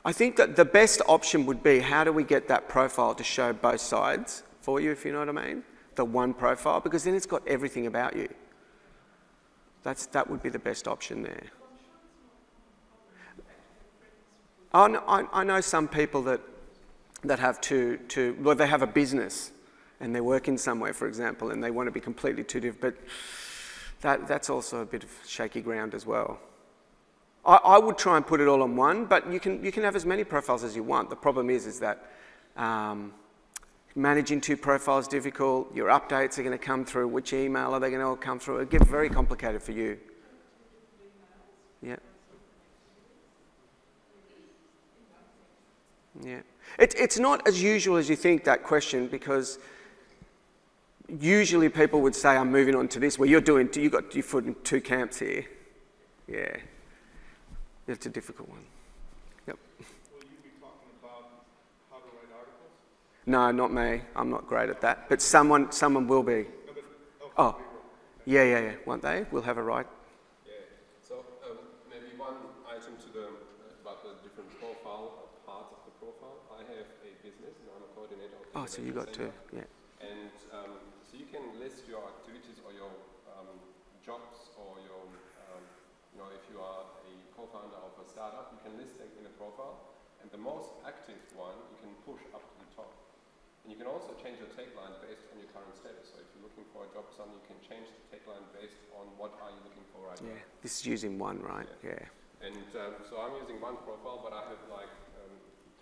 I think that the best option would be, how do we get that profile to show both sides for you, if you know what I mean? The one profile, because then it's got everything about you. That would be the best option there. I know some people that have well, they have a business and they're working somewhere, for example, and they want to be completely two different, but that's also a bit of shaky ground as well. I would try and put it all on one, but you can have as many profiles as you want. The problem is that managing two profiles is difficult. Your updates are going to come through. Which email are they going to all come through? It gets very complicated for you. Yeah. Yeah. It's not as usual as you think, that question, because usually people would say, I'm moving on to this, where you've got your foot in two camps here. Yeah. It's a difficult one. Yep. Will you be talking about how to write articles? No, not me. I'm not great at that. But someone will be. No, but, Oh, yeah. Won't they? We'll have a right. Yeah. So maybe one item to about the different profile or parts of the profile. I have a business and I'm a coordinator of the Oh, so you got two. Yeah. And so you can list your activities or your jobs or your, if you are a co-founder of a startup, you can list them in a profile. And the most active one you can push up to the top. And you can also change your tagline based on your current status. So if you're looking for a job, you can change the tagline based on what are you looking for right now. Yeah. This is using one, right? Yeah. And so I'm using one profile, but I have like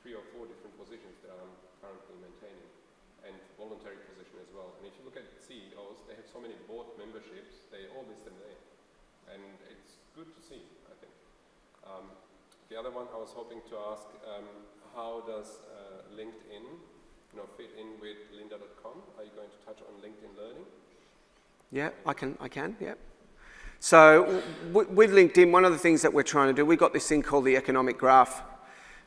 3 or 4 different positions that I'm currently maintaining, and voluntary position as well. And if you look at CEOs, they have so many board memberships, they all list them there. And it's good to see, I think. The other one I was hoping to ask, how does LinkedIn fit in with lynda.com? Are you going to touch on LinkedIn Learning? Yeah, I can, yeah. So with LinkedIn, one of the things that we're trying to do, we've got this thing called the economic graph.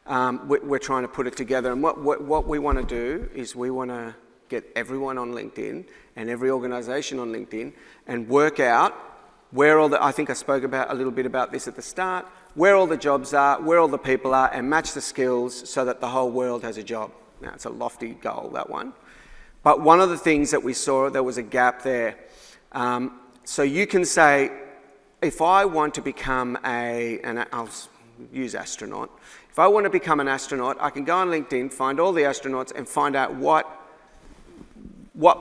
We're trying to put it together, and what we want to do is we want to get everyone on LinkedIn and every organisation on LinkedIn and work out where all I think I spoke about a little bit about this at the start, where all the jobs are, where all the people are, and match the skills so that the whole world has a job. Now, it's a lofty goal, that one. But one of the things that we saw, there was a gap there. So you can say, if I want to become and I'll use astronaut. If I want to become an astronaut, I can go on LinkedIn, find all the astronauts and find out what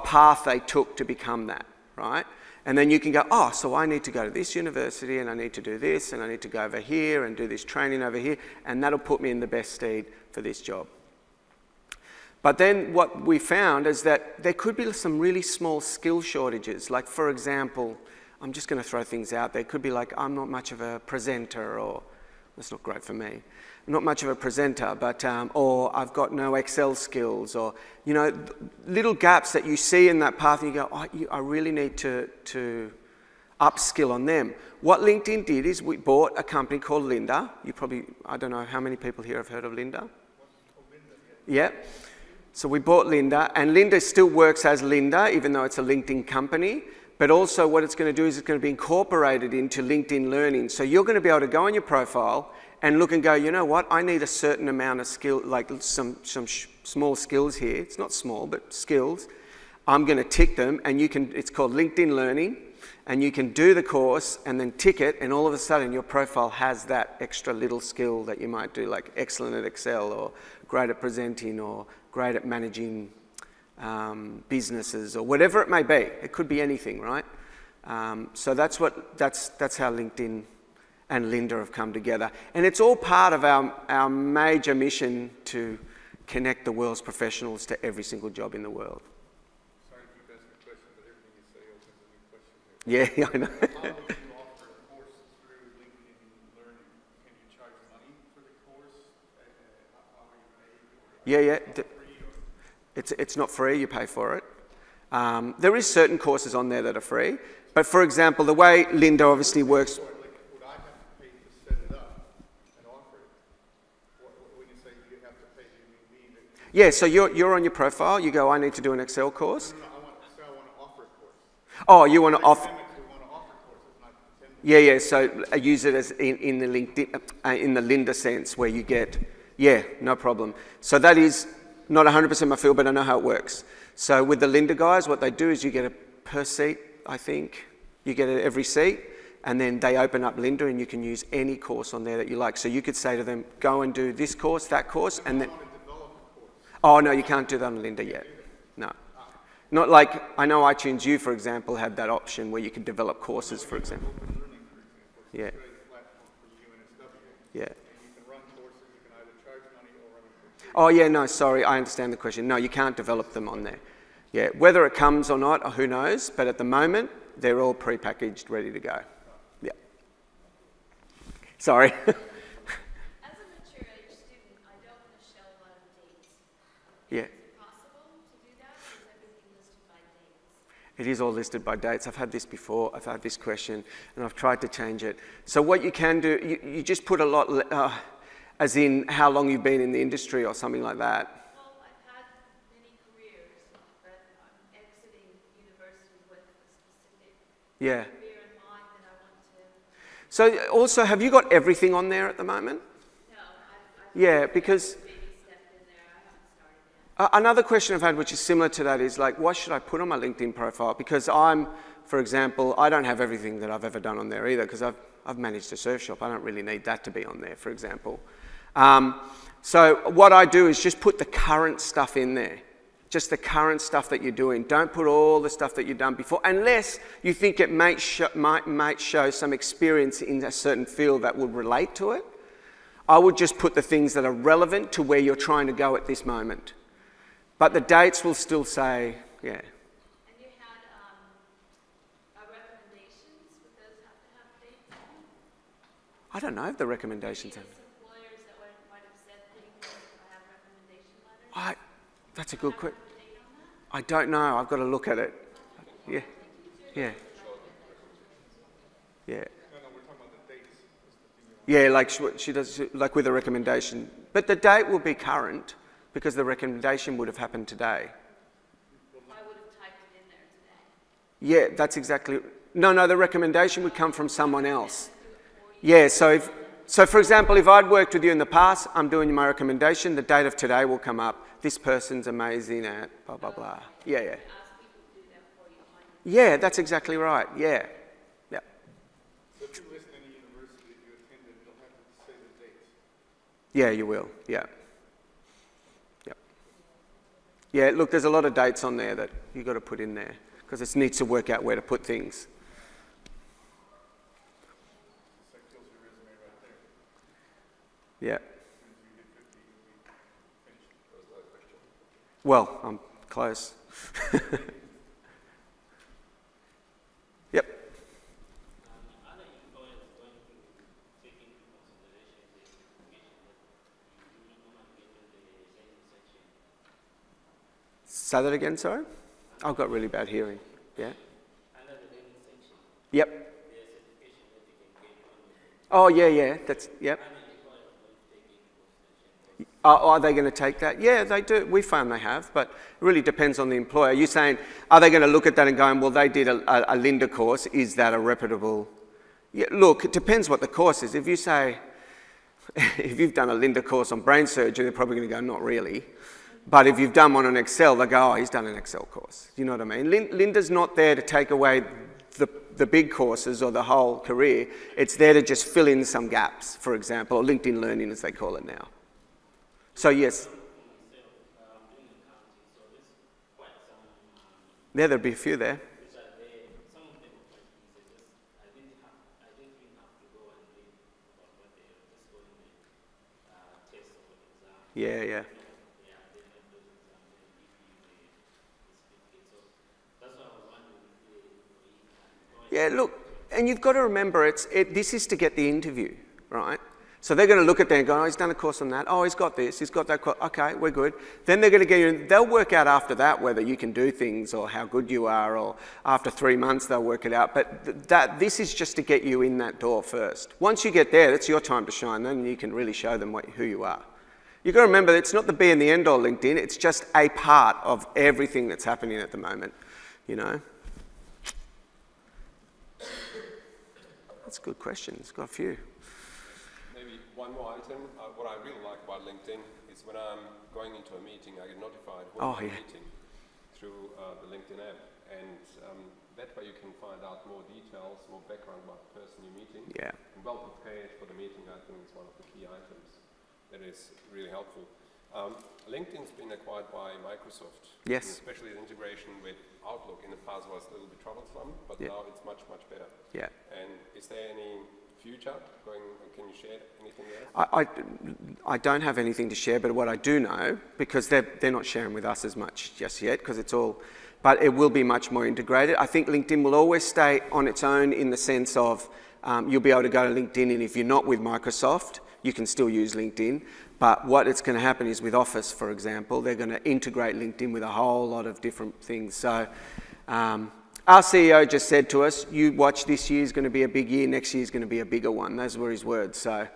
path they took to become that, right? And then you can go, oh, so I need to go to this university and I need to do this and I need to go over here and do this training over here, and that'll put me in the best stead for this job. But then what we found is that there could be some really small skill shortages. Like, for example, I'm just going to throw things out there. It could be like, I'm not much of a presenter, or that's not great for me. I'm not much of a presenter, but or I've got no Excel skills, or little gaps that you see in that path, and you go, oh, I really need to upskill on them. What LinkedIn did is we bought a company called Lynda. I don't know how many people here have heard of Lynda. Yeah. So we bought Lynda, and Lynda still works as Lynda, even though it's a LinkedIn company. But also what it's going to do is it's going to be incorporated into LinkedIn Learning. So you're going to be able to go on your profile and look and go, you know what, I need a certain amount of skill, like some small skills here. It's not small, but skills. I'm going to tick them, and it's called LinkedIn Learning, and you can do the course and then tick it, and all of a sudden your profile has that extra little skill that you might do, like excellent at Excel, or great at presenting, or great at managing businesses, or whatever it may be. It could be anything, right? So that's how LinkedIn and Lynda have come together. And it's all part of our major mission to connect the world's professionals to every single job in the world. Sorry to keep asking questions, but everything you say opens a new question here. Yeah, I know. How would you offer a course through LinkedIn Learning? Can you charge money for the course? How are you paid? Yeah. It's not free, you pay for it. There is certain courses on there that are free, but for example, the way Lynda obviously works... Would I have to pay to set it up and offer it? When you say you have to pay, do you mean that... Yeah, so you're on your profile, you go, I need to do an Excel course. No, I want to offer a course. Oh, you want to offer... We want to offer courses, not attend. Yeah, so use it as in the LinkedIn, in the Lynda sense, where you get Yeah, no problem. So that is not 100% my field, but I know how it works. So with the Lynda guys, what they do is you get a per seat, I think. You get it every seat, and then they open up Lynda and you can use any course on there that you like. So you could say to them, go and do this course, that course, and then... Oh, no, you can't do that on Lynda yet. No. Not like, I know iTunes U, for example, had that option where you can develop courses, for example. Yeah. Yeah. Oh, yeah, no, sorry, I understand the question. No, you can't develop them on there. Yeah, whether it comes or not, who knows, but at the moment, they're all pre-packaged, ready to go. Yeah. Sorry. As a mature age student, I don't want to show a lot of dates. Yeah. Is it possible to do that, or is everything listed by dates? It is all listed by dates. I've had this before. I've had this question, and I've tried to change it. So what you can do, you just put a lot, as in how long you've been in the industry or something like that. Well, I've had many careers, but I'm exiting university with a specific Yeah. career in mind that I want to... So also, have you got everything on there at the moment? No, I've Yeah, because maybe stepped in there. I haven't started yet. another question I've had, which is similar to that, is like, what should I put on my LinkedIn profile? Because I'm, for example, I don't have everything that I've ever done on there either, because I've managed a surf shop. I don't really need that to be on there, for example. So what I do is just put the current stuff in there. Just the current stuff that you're doing. Don't put all the stuff that you've done before, unless you think it might show some experience in a certain field that would relate to it. I would just put the things that are relevant to where you're trying to go at this moment. But the dates will still say, yeah. And you had recommendations. Would those have to have dates on them? I don't know if the recommendations have. Employers that might have said things, have recommendation letters. That's a good question. Date on that? I don't know. I've got to look at it. Yeah. Yeah. Yeah. No, we're talking about the dates. Yeah, like she does, like with a recommendation. But the date will be current because the recommendation would have happened today. I would have typed it in there today. Yeah, that's exactly. No, the recommendation would come from someone else. Yeah, so for example, if I'd worked with you in the past, I'm doing my recommendation, the date of today will come up. This person's amazing at blah, blah, blah. Yeah, yeah. Ask people to do that for you. Yeah, that's exactly right. Yeah. Yeah. So if you list any university that you attended, you'll have to say the dates. Yeah, you will. Yeah. Yep. Yeah, look, there's a lot of dates on there that you've got to put in there because it needs to work out where to put things. That kills your resume right there. Yeah. As soon as you hit 50, you'll be finished. That was another question. Well, I'm close. Yep. Other employers going to take into consideration the information that you do not normally get in the training section. Say that again, sorry? I've got really bad hearing. Yeah? Under the training section, Yep. there are certification that you can get on the Oh, yeah. That's, yep. other employers going to take into consideration. Are they going to take that? Yeah, they do. We found they have, but it really depends on the employer. You're saying, are they going to look at that and going, well, they did a Lynda course. Is that a reputable? Yeah, look, it depends what the course is. If you say, if you've done a Lynda course on brain surgery, they're probably going to go, not really. But if you've done one on Excel, they go, oh, he's done an Excel course. You know what I mean? Lynda's not there to take away the big courses or the whole career. It's there to just fill in some gaps, for example, or LinkedIn Learning as they call it now. So yes. Yeah, there'll be a few there. Which are there, some of them are quite easy. Just, I didn't even have to go and read about what they are, just go in the test or exam. Yeah. Yeah, they have those exams and give you the certificate. So that's why I was wondering if Yeah, look, and you've got to remember, this is to get the interview, right? So they're going to look at that and go, oh, he's done a course on that. Oh, he's got this, he's got that course. Okay, we're good. Then they're going to get you, they'll work out after that whether you can do things or how good you are, or after 3 months they'll work it out. But this is just to get you in that door first. Once you get there, it's your time to shine. Then you can really show them who you are. You've got to remember, it's not the be and the end all LinkedIn. It's just a part of everything that's happening at the moment, you know. That's a good question. It's got a few. one more item. What I really like about LinkedIn is when I'm going into a meeting, I get notified who I'm meeting through the LinkedIn app. And that way you can find out more details, more background about the person you're meeting. Yeah. And well prepared for the meeting, I think, is one of the key items that is really helpful. LinkedIn's been acquired by Microsoft. Yes. Especially the integration with Outlook in the past was a little bit troublesome, but now it's much, much better. Yeah. And is there any future going, can you share anything else? I don't have anything to share, but what I do know, because they're not sharing with us as much just yet, because it's all, but it will be much more integrated. I think LinkedIn will always stay on its own in the sense of you'll be able to go to LinkedIn, and if you're not with Microsoft, you can still use LinkedIn. But what it's going to happen is with Office, for example, they're going to integrate LinkedIn with a whole lot of different things. So our CEO just said to us, you watch, this year is going to be a big year, next year is going to be a bigger one. Those were his words. So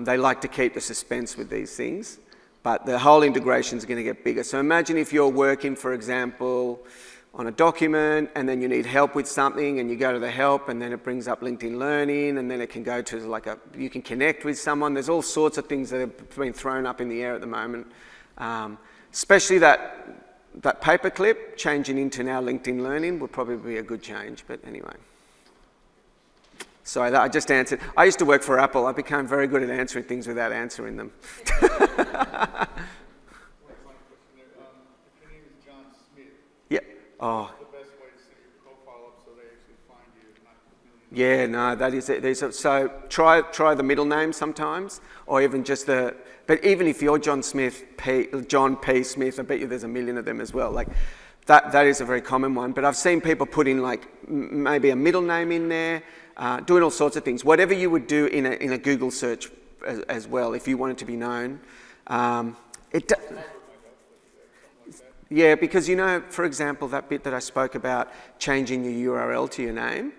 they like to keep the suspense with these things. But the whole integration is going to get bigger. So imagine if you're working, for example, on a document, and then you need help with something, and you go to the help, and then it brings up LinkedIn Learning, and then it can go to like you can connect with someone. There's all sorts of things that have been thrown up in the air at the moment. Especially that paperclip changing into now LinkedIn Learning would probably be a good change, but anyway. Sorry, I just answered. I used to work for Apple. I became very good at answering things without answering them. Oh. The best way to set your profile up so they actually find you, not Yeah, no, that is it. So try the middle name sometimes, or even just the. But even if you're John P. Smith, I bet you there's a million of them as well. Like that is a very common one. But I've seen people put in like maybe a middle name in there, doing all sorts of things. Whatever you would do in a Google search as well, if you wanted to be known. Yeah, because you know, for example, that bit that I spoke about changing your URL to your name,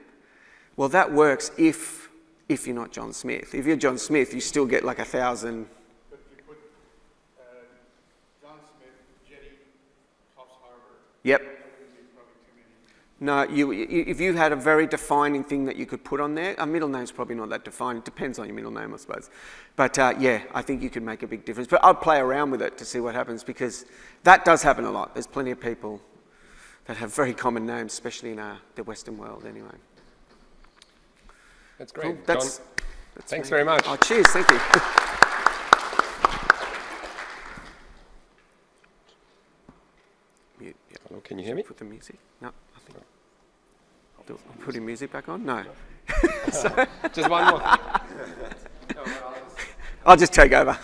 well, that works if you're not John Smith. If you're John Smith, you still get like 1,000. But if you put John Smith, Jetty, Coffs Harbour. Yep. Probably too many. No, if you had a very defining thing that you could put on there, a middle name's probably not that defined. It depends on your middle name, I suppose. But yeah, I think you could make a big difference. But I'd play around with it to see what happens, because that does happen a lot. There's plenty of people that have very common names, especially in the Western world anyway. That's great. Cool. John, thanks very much. Oh, cheers. Thank you. Mute. Yeah. Hello, can you hear me? Put the music. No, I think. I'm putting music back on? No. Just one more thing. I'll just take over.